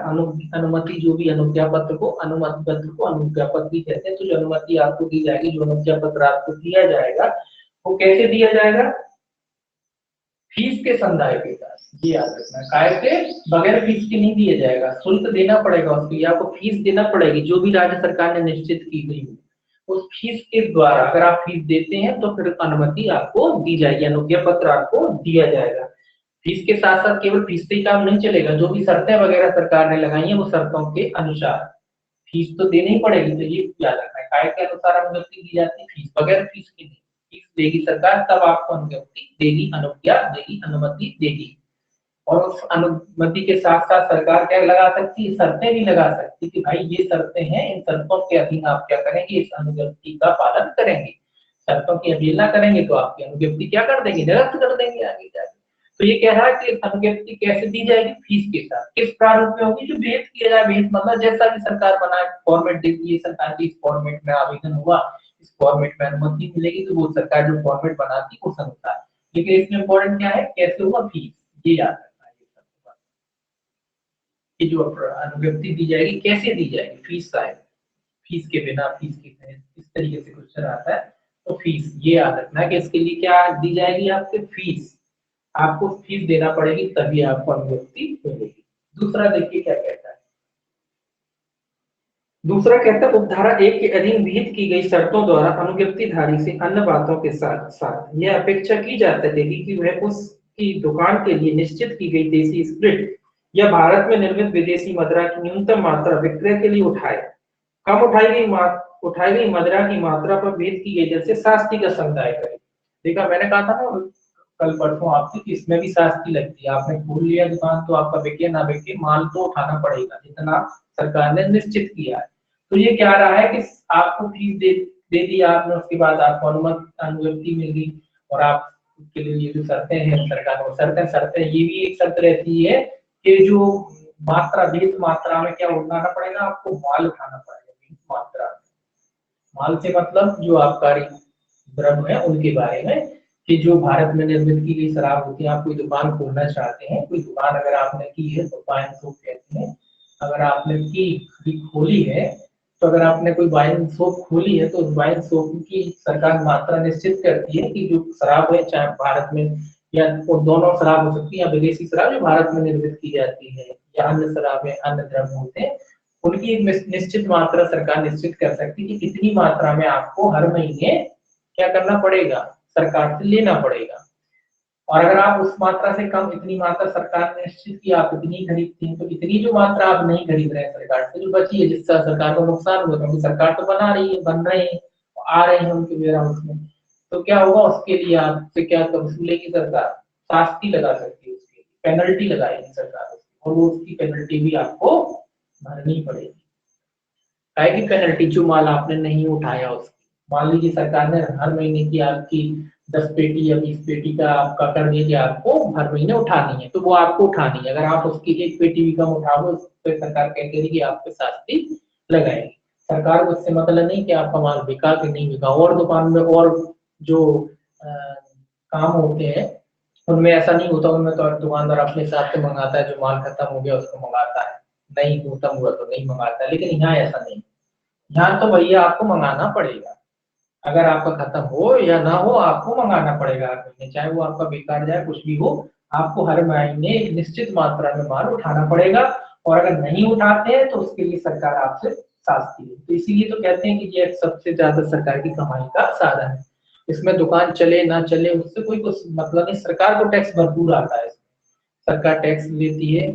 अनुमति, जो भी अनुज्ञा पत्र को, अनुमति पत्र को अनुज्ञा पत्र भी कहते हैं, तो जो अनुमति आपको दी जाएगी, जो अनुज्ञा पत्र आपको दिया जाएगा, वो कैसे दिया जाएगा? फीस के संदाय के साथ। ये याद रखना, काय के बगैर फीस के नहीं दिया जाएगा, शुल्क देना पड़ेगा उसके लिए, आपको फीस देना पड़ेगी जो भी राज्य सरकार ने निश्चित की गई है। उस फीस के द्वारा अगर आप फीस देते हैं तो फिर अनुमति आपको दी जाएगी, अनुज्ञा पत्र आपको दिया जाएगा। फीस के साथ साथ केवल फीस से ही काम नहीं चलेगा, जो भी शर्तें वगैरह सरकार ने लगाई हैं वो शर्तों के अनुसार फीस तो देनी ही पड़ेगी। तो ये याद रखना है, काय के अनुसार अनुज्ञप्ति दी जाती है, फीस बगैर फीस के नहीं। फीस देगी सरकार तब आपको अनुज्ञप्ति देगी, अनुज्ञा देगी, अनुमति देगी। और उस अनुमति के साथ साथ सरकार क्या लगा सकती है? शर्तें भी लगा सकती है कि भाई ये शर्तें हैं, इन शर्तों के अधीन आप क्या करेंगे? इस अनुज्ञप्ति का पालन करेंगे। शर्तों की अवहेलना करेंगे तो आपकी अनुज्ञप्ति क्या कर देंगे? निरस्त कर देंगे आगे जाके। तो ये कह रहा है कि अनुज्ञप्ति कैसे दी जाएगी? फीस के साथ। किस प्रारूप में होगी? जो विहित किया जाए। विहित मतलब जैसा भी सरकार बनाए, फॉर्मेट देती है सरकार की, इस फॉर्मेट में आवेदन हुआ, इस फॉर्मेट में अनुमति मिलेगी, तो वो सरकार जो फॉर्मेट बनाती है उस अनुसार। लेकिन इसमें इंपॉर्टेंट क्या है? कैसे होगा? फीस। ये याद रखना है कि जो अनुज्ञप्ति दी जाएगी कैसे दी जाएगी? फीस आएगी, फीस के बिना, फीस के तहत, इस तरीके से क्वेश्चन आता है। तो फीस ये याद रखना है कि इसके लिए क्या दी जाएगी? आपके फीस, आपको फीस देना पड़ेगी तभी आपको अनुज्ञप्ति मिलेगी। दूसरा देखिए क्या कहता है। दूसरा कहता है उपधारा 1 के अधीन विहित की गई शर्तों द्वारा अनुज्ञप्तिधारी से अन्य बातों के साथ साथ यह अपेक्षा की जाती है कि वह उसकी दुकान के लिए निश्चित की गई देसी स्प्रिट या भारत में निर्मित विदेशी मदिरा की न्यूनतम मात्रा विक्रय के लिए उठाए। कम उठाई गई मदिरा की मात्रा पर विहित की गई दर से शास्ति का संदाय करे। देखा, मैंने कहा था ना कल परसों आपसे कि इसमें भी शास्ति लगती है। आपने खोल लिया दुकान तो आपका बिके ना बिके, माल तो उठाना पड़ेगा जितना सरकार ने निश्चित किया है। तो ये क्या रहा है कि आपको फीस दे दी आपने, उसके बाद आपको अनुज्ञप्ति मिल गई और आप उसके लिए ये जो शर्तें हैं सरकार को, शर्तें ये भी एक शर्त रहती है कि जो मात्रा, विहित मात्रा में क्या उठाना पड़ेगा? आपको माल उठाना पड़ेगा विहित मात्रा। माल से मतलब जो आबकारी द्रव्य है उनके बारे में, कि जो भारत में निर्मित की गई शराब होती है। आप कोई दुकान खोलना चाहते हैं, कोई दुकान अगर आपने की है तो वाइन शॉप कहते हैं, अगर आपने की खोली है, तो अगर आपने कोई वाइन शॉप खोली है तो वाइन शॉप की सरकार मात्रा निश्चित करती है कि जो शराब है, चाहे भारत में या वो दोनों शराब हो सकती है, या विदेशी शराब जो भारत में निर्मित की जाती है, या अन्य शराब है, अन्य द्रव्य होते हैं, उनकी एक निश्चित मात्रा सरकार निश्चित कर सकती है कि इतनी मात्रा में आपको हर महीने क्या करना पड़ेगा? सरकार से लेना पड़ेगा। और अगर आप उस मात्रा से कम, इतनी मात्रा सरकार ने निश्चित की, आप इतनी खरीदती हैं, तो इतनी जो मात्रा आप नहीं खरीद रहे हैं सरकार से, जो बची है, जिससे सरकार को नुकसान हुआ, क्योंकि सरकार तो बना रही है, बन रहे हैं, आ रहे हैं उनके वेयर हाउस में, तो क्या होगा? उसके लिए आपसे क्या वसूलेगी सरकार? शास्ति लगा सकती है, उसके पेनल्टी लगाएगी सरकार, और वो उसकी पेनल्टी भी आपको भरनी पड़ेगी। काय की पेनल्टी? जो माल आपने नहीं उठाया उसकी। मान लीजिए सरकार ने हर महीने की आपकी 10 पेटी या 20 पेटी का आपका कर दिया कि आपको हर महीने उठानी है, तो वो आपको उठानी है। अगर आप उसकी 1 पेटी भी कम उठाओगे, उस पर सरकार कहती है कि आप पे शास्ति लगाएगी। सरकार को इससे मतलब नहीं कि आपका माल बिका कि नहीं बिका। और दुकान में और जो काम होते हैं उनमें ऐसा नहीं होता, उनमें तो दुकानदार अपने हिसाब से मंगाता है, जो माल खत्म हो गया उसको मंगाता है, नहीं खत्म हुआ तो नहीं मंगाता है। लेकिन यहाँ ऐसा नहीं, यहाँ तो भैया आपको मंगाना पड़ेगा। अगर आपका खत्म हो या ना हो, आपको मंगाना पड़ेगा हर महीने, चाहे वो आपका बेकार जाए, कुछ भी हो, आपको हर महीने निश्चित मात्रा में माल उठाना पड़ेगा। और अगर नहीं उठाते हैं तो उसके लिए सरकार आपसे शास्ति है। तो इसीलिए तो कहते हैं कि ये सबसे ज्यादा सरकार की कमाई का साधन है। इसमें दुकान चले ना चले उससे कोई कुछ मतलब नहीं, सरकार को टैक्स भरपूर आता है। सरकार टैक्स लेती है,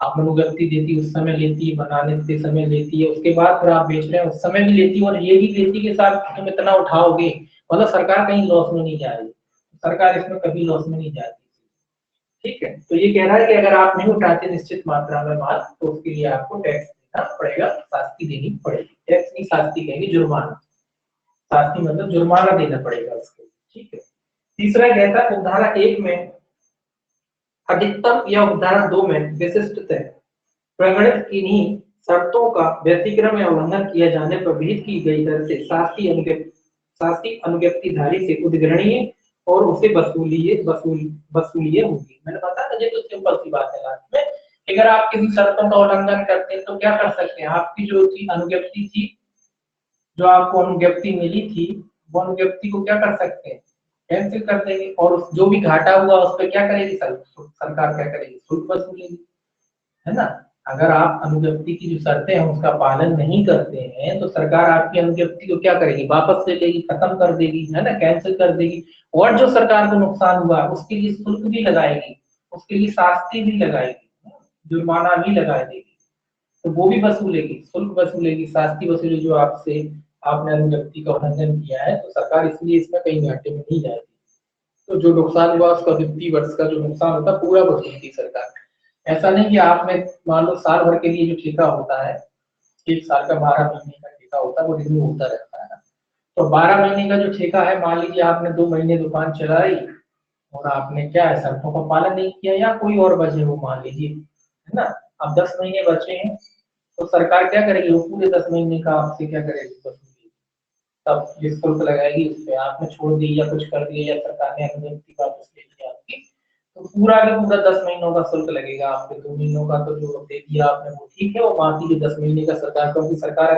आप अनुज्ञप्ति देती है उस समय लेती है, बनाने के समय लेती है, उसके बाद फिर आप बेच रहे हैं उस समय भी लेती है, और ये भी लेती है कि साहब तुम इतना उठाओगे, मतलब सरकार कहीं लॉस में नहीं जा रही, सरकार इसमें कभी लॉस में नहीं जाती। ठीक है, तो ये कह रहा है कि अगर आप नहीं उठाते निश्चित मात्रा में माल, तो उसके लिए आपको टैक्स देना पड़ेगा, शास्ति देनी पड़ेगी। टैक्स नहीं, शास्ति कहेंगे, जुर्माना। शास्ति मतलब जुर्माना देना पड़ेगा उसके, ठीक है। तीसरा कहता है उपधारा 1 में अधिकतम या उपधारा 2 में विशिष्टतः प्रगणित किन्हीं शर्तों का व्यतिक्रम या उल्लंघन किया जाने पर विहित की गई दर से शास्ति अनुज्ञप्तिधारी से उद्ग्रणीय और उसे वसूलिए होगी। मैंने बताया था, ये तो सिंपल सी बात है। लास्ट में अगर आप किसी शर्तों का उल्लंघन करते हैं तो क्या कर सकते हैं, आपकी जो थी अनुज्ञप्ति थी, जो आपको अनुज्ञप्ति मिली थी, वो अनुज्ञप्ति को क्या कर सकते हैं, कैंसिल कर देंगे, और जो भी घाटा हुआ उस पर क्या करेगी सरकार, क्या करेगी, शुल्क वसूलेगी, है ना। अगर आप अनुज्ञप्ति की जो शर्तें हैं उसका पालन नहीं करते हैं तो सरकार आपकी अनुज्ञप्ति को क्या करेगी, वापस ले लेगी, खत्म कर देगी, है ना, कैंसिल कर देगी। और जो सरकार को नुकसान हुआ उसके लिए शुल्क भी लगाएगी, उसके लिए शास्ति भी लगाएगी, जुर्माना भी लगा देगी, तो वो भी वसूलेगी, शुल्क वसूलेगी, शास्ति वसूलेगी जो आपसे आपने अनुज्ञप्ति का उल्लंघन किया है। तो सरकार इसलिए इसमें कहीं घाटे में नहीं जाएगी। तो जो नुकसान हुआ उसका वित्तीय वर्ष का जो नुकसान होता है पूरा वसूलती सरकार। ऐसा नहीं कि आपने मान लो साल भर के लिए जो ठेका होता है, एक साल का 12 महीने का ठेका होता है, वो रिन्यू होता रहता है ना। तो 12 महीने का जो ठेका है, मान लीजिए आपने 2 महीने दुकान चलाई और आपने क्या है शर्तों का पालन नहीं किया या कोई और वजह हो मान लीजिए, है ना। अब 10 महीने बचे हैं तो सरकार क्या करेगी, वो पूरे 10 महीने का आपसे क्या करेगी, वसूलेगी। तब ये शुल्क लगाएगी उस पर, आपने छोड़ दी या कुछ कर दिया या सरकार ने अनुज्ञप्ति वापस ले लिया आपकी, तो पूरा का पूरा 10 महीनों का शुल्क लगेगा। आपके 2 महीनों का तो जो दे दिया आपने वो ठीक है, वो बाकी जो 10 महीने का सरकार, क्योंकि सरकार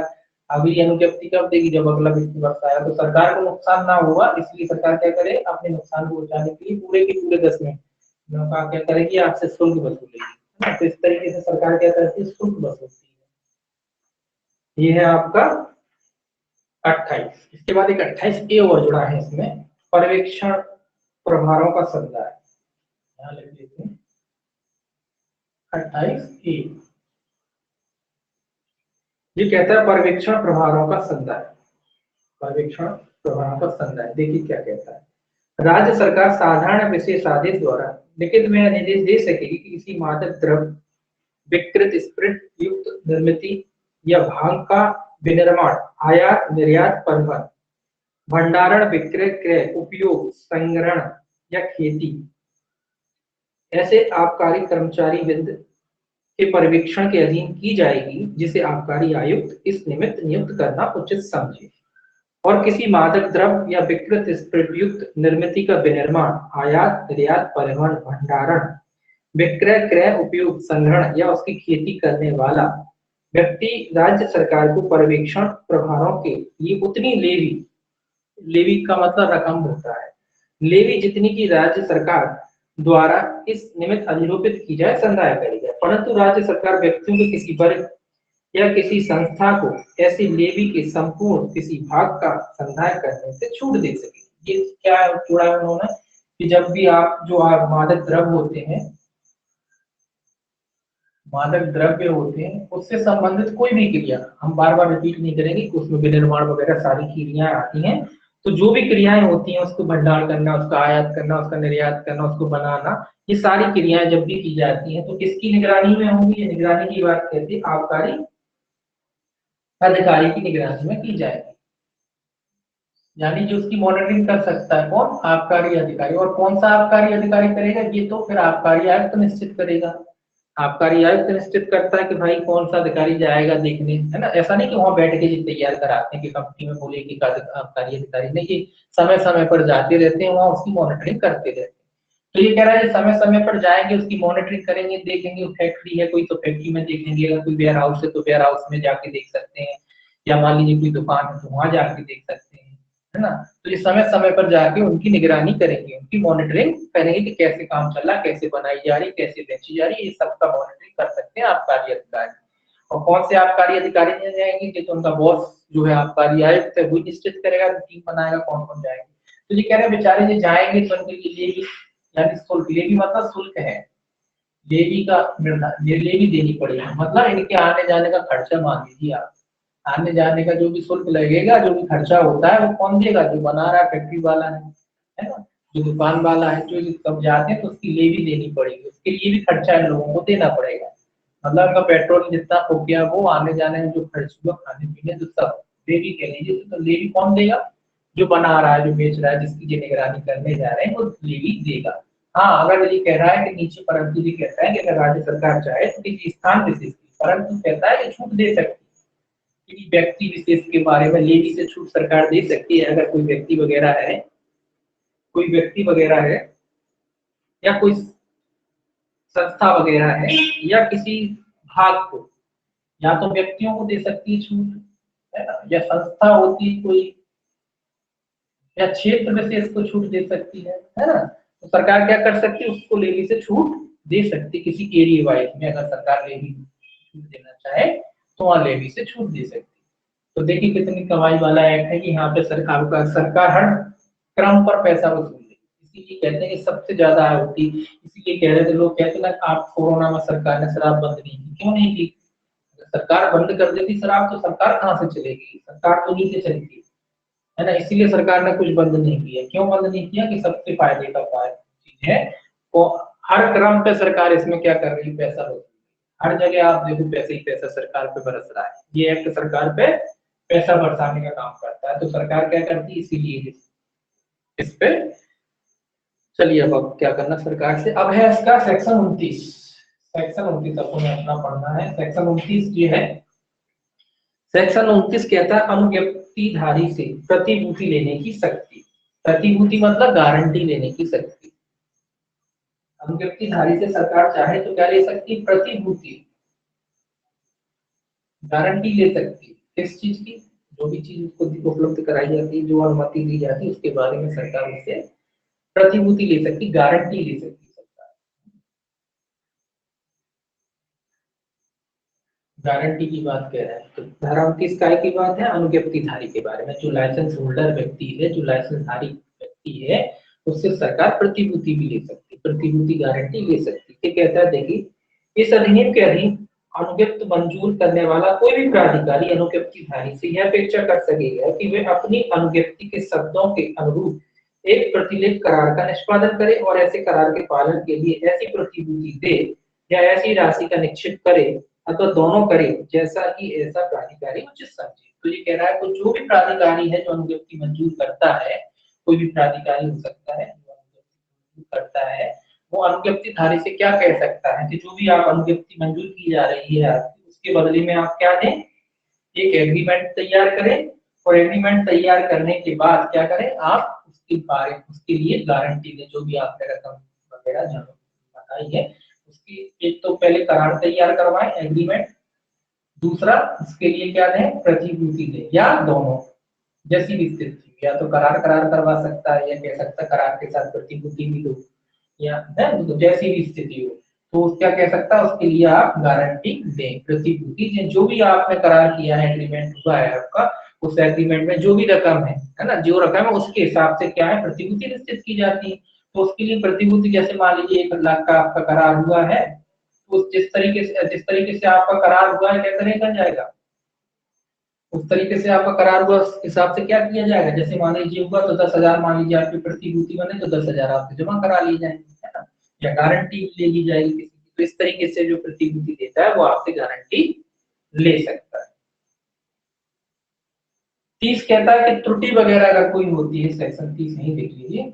अभी अनुज्ञप्ति कब देगी, जब अगला वित्तीय वर्ष आया, तो सरकार को नुकसान ना होगा इसलिए सरकार क्या करे, अपने नुकसान को बचाने के लिए पूरे के पूरे 10 महीनों का क्या करेगी, आपसे शुल्क वसूलेगी। तो इस तरीके से सरकार क्या करती है, शुल्क वसूलती है। ये है आपका 28। इसके बाद एक 28A और जुड़ा है इसमें, पर्यवेक्षण प्रभारों का संदाय। यहाँ लिख देते हैं 28A। ये कहता है पर्यवेक्षण प्रभारों का संदाय। पर्यवेक्षण प्रभारों का संदाय देखिए क्या कहता है, राज्य सरकार साधारण विशेष आदेश द्वारा लिखित में निर्देश दे सकेगी कि किसी मादक द्रव्य विकृत स्प्रिट युक्त निर्मिति या भांग का विनिर्माण, आयात, निर्यात, परिवहन, भंडारण, विक्रय, क्रय, उपयोग, संग्रहण या खेती ऐसे आबकारी कर्मचारी वृंद के पर्यवेक्षण के अधीन की जाएगी, जिसे आबकारी आयुक्त इस निमित्त नियुक्त करना उचित समझे। और किसी मादक द्रव्य या विकृत स्प्रिट युक्त निर्मिति का विनिर्माण, आयात, निर्यात, परिवहन, भंडारण, विक्रय, क्रय, उपयोग, संग्रहण या उसकी खेती करने वाला व्यक्ति राज्य सरकार को पर्यवेक्षण प्रभारों के लिए उतनी लेवी, लेवी का मतलब रकम होता है, लेवी जितनी की राज्य सरकार द्वारा इस निमित्त अधिरोपित की जाए संदाय करेगा। परंतु राज्य सरकार व्यक्तियों के किसी वर्ग या किसी संस्था को ऐसी लेवी के संपूर्ण किसी भाग का संदाय करने से छूट दे सके। ये क्या जोड़ा है उन्होंने, कि जब भी आप जो मादक द्रव्य होते हैं, मादक द्रव्य होते हैं उससे संबंधित कोई भी क्रिया, हम बार बार रिपीट नहीं करेंगे, उसमें विनिर्माण वगैरह सारी क्रियाएं आती हैं। तो जो भी क्रियाएं होती हैं, उसको भंडार करना, उसका आयात करना, उसका निर्यात करना, उसको बनाना, ये सारी क्रियाएं जब भी की जाती हैं तो किसकी निगरानी में होंगी, ये निगरानी की बात कहती है आबकारी अधिकारी की निगरानी में की जाएगी। यानी जो उसकी मॉनिटरिंग कर सकता है कौन, आबकारी अधिकारी। और कौन सा आबकारी अधिकारी करेगा, ये तो फिर आबकारी आयुक्त निश्चित करेगा। आबकारी आयुक्त निश्चित करता है कि भाई कौन सा अधिकारी जाएगा देखने, है ना। ऐसा नहीं कि वहां बैठ के जी तैयार कराते हैं कि कंपनी में बोले कि आबकारी अधिकारी नहीं, कि समय समय पर जाते रहते हैं वहां, उसकी मॉनिटरिंग करते रहते हैं। तो ये कह रहा है समय समय पर जाएंगे, उसकी मॉनिटरिंग करेंगे, देखेंगे फैक्ट्री है कोई तो फैक्ट्री में देखेंगे, अगर कोई वेयर हाउस है तो वेयर हाउस में जाके देख सकते हैं, या मान लीजिए कोई दुकान है तो वहां जाके देख सकते हैं, है ना। तो ये समय समय पर जाके उनकी निगरानी करेंगे, उनकी मॉनिटरिंग करेंगे कि कैसे काम चल रहा, कैसे बनाई जा रही, कैसे बेची जा रही, ये सबका मॉनिटरिंग कर सकते हैं आबकारी अधिकारी। और कौन से आबकारी अधिकारी नहीं जाएंगे, कि तो उनका बॉस जो है आबकारी आयुक्त है, वो निश्चित करेगा, टीम बनाएगा कौन कौन जाएंगे। तो ये कह रहे हैं बेचारे जो जाएंगे तो उनके लिए भी, यानी शुल्क, लेवी मतलब शुल्क है, लेवी का निर्धारण, लेवी देनी पड़ेगी, मतलब इनके आने जाने का खर्चा मान लीजिए आप, आने जाने का जो भी शुल्क लगेगा, जो भी खर्चा होता है वो कौन देगा, जो बना रहा है फैक्ट्री वाला है ना, जो दुकान वाला है, जो सब जाते हैं तो उसकी लेवी देनी पड़ेगी, उसके लिए भी खर्चा इन लोगों को देना पड़ेगा। मतलब उनका पेट्रोल जितना हो गया, वो आने जाने में जो खर्च हुआ, खाने पीने जो सब लेवी कह लीजिए, तो लेवी कौन देगा, जो बना रहा है, जो बेच रहा है, जिसकी ये निगरानी करने जा रहे हैं, वो लेवी देगा। हाँ, अगर ये कह रहा है कि नीचे, परंतु ये कहता है कि अगर राज्य सरकार चाहे तो किसी स्थान विशेष की, परंतु कहता है कि छूट दे सकती है, किसी व्यक्ति विशेष के बारे में लेवी से छूट सरकार दे सकती है। अगर कोई व्यक्ति वगैरह है, कोई व्यक्ति वगैरह है, या कोई संस्था वगैरह है, या किसी भाग को, या तो व्यक्तियों को दे सकती है छूट, है ना, या संस्था होती कोई, या क्षेत्र विशेष को छूट दे सकती है ना। तो सरकार क्या कर सकती है, उसको लेवी से छूट दे सकती है। किसी एरिया वाइज में अगर सरकार लेवी छूट देना चाहे तो वहां लेवी से छूट दे सकती है। तो देखिए कितनी कमाई वाला एक्ट है कि यहाँ पे सरकार हर क्रम पर पैसा वसूल रही है। इसीलिए कहते हैं कि सबसे ज्यादा आय होती, इसीलिए कह रहे थे लोग, कहते ना आप कोरोना में सरकार ने शराब बंद नहीं की, क्यों नहीं की? सरकार बंद कर देती शराब तो सरकार कहाँ से चलेगी, सरकार तो नीचे चलती है ना। इसीलिए सरकार ने कुछ बंद नहीं किया। क्यों बंद नहीं किया? कि सबसे फायदे का चीज है। तो हर क्रम पे सरकार इसमें क्या कर रही है, पैसा वसूल। हर जगह आप देखो पैसे ही पैसा सरकार पे बरस रहा है। ये एक्ट सरकार पे पैसा बरसाने का काम करता है। तो सरकार क्या करती है, इसीलिए इस पे चलिए अब क्या करना सरकार से। अब है इसका सेक्शन 29। सेक्शन 29 आपको अपना पढ़ना है। सेक्शन 29 ये है, सेक्शन 29 कहता है अनुज्ञप्तिधारी से प्रतिभूति लेने की शक्ति। प्रतिभूति मतलब गारंटी लेने की शक्ति। अनुज्ञप्तिधारी से सरकार चाहे तो क्या ले सकती है, प्रतिभूति, गारंटी ले सकती है। किस चीज की? जो भी चीज उसको उपलब्ध कराई जाती है, जो अनुमति दी जाती है, उसके बारे में सरकार उससे प्रतिभूति ले सकती, गारंटी ले सकती है सरकार। गारंटी की बात कह रहे हैं तो धारा 29 काय की बात है, अनुज्ञप्तिधारी के बारे में। जो लाइसेंस होल्डर व्यक्ति है, जो लाइसेंसधारी व्यक्ति है, उससे सरकार प्रतिभूति भी ले सकती है, प्रतिभूति गारंटी ले सकती है। कहता है देखिए, इस अधिनियम के अधीन अनुज्ञप्ति मंजूर करने वाला कोई भी प्राधिकारी अनुज्ञप्तिधारी से यह अपेक्षा कर सकेगा कि वे अपनी अनुज्ञप्ति के शब्दों के अनुरूप एक प्रतिलेख करार का निष्पादन करे और ऐसे करार के पालन के लिए ऐसी प्रतिभूति दे या ऐसी राशि का निश्चित करे अथवा दोनों करे जैसा कि ऐसा प्राधिकारी उचित समझे। तो ये कह रहा है तो जो भी प्राधिकारी है जो अनुज्ञप्ति मंजूर करता है, कोई भी प्राधिकारी हो सकता है जो अनुज्ञप्ति मंजूर करता है, वो अनुज्ञप्तिधारी से क्या कह सकता है कि जो भी आप अनुज्ञप्ति मंजूर की जा रही है आपकी, उसके बदले में आप क्या दें, एक एग्रीमेंट तैयार करें, और एग्रीमेंट तैयार करने के बाद क्या करें, आप उसके लिए गारंटी दें। जो भी आपने रकम वगैरह बताई है उसकी एक तो पहले करार तैयार करवाएं, एग्रीमेंट, दूसरा उसके लिए क्या दें, प्रतिभूति दें, या दोनों, जैसी भी स्थिति, या तो करार करार करवा सकता है, या कह सकता है करार के साथ प्रतिभूति भी दो, या तो जैसी भी स्थिति हो तो क्या कह सकता है, उसके लिए आप गारंटी दें, प्रतिभूति दें। जो भी आपने करार किया है, एग्रीमेंट हुआ है आपका, उस एग्रीमेंट में जो भी रकम है ना, जो रकम है उसके हिसाब से क्या है, प्रतिभूति निश्चित की जाती है। तो उसके लिए प्रतिभूति, जैसे मान लीजिए 1 लाख का आपका करार हुआ है, तो जिस तरीके से आपका करार हुआ है, क्या करेगा जाएगा, उस तरीके से आपका करार हुआ उस हिसाब से क्या किया जाएगा। जैसे मान लीजिए हुआ तो 10,000 मान लीजिए आपकी प्रतिभूति बने तो 10,000 आपसे जमा करा ली जाएंगे, है ना, या गारंटी ले ली जाएगी किसी की। तो इस तरीके से जो प्रतिभूति देता है वो आपसे गारंटी ले सकता है। 30 कहता है कि त्रुटि वगैरह अगर कोई होती है, सेक्शन 30 नहीं देख लीजिए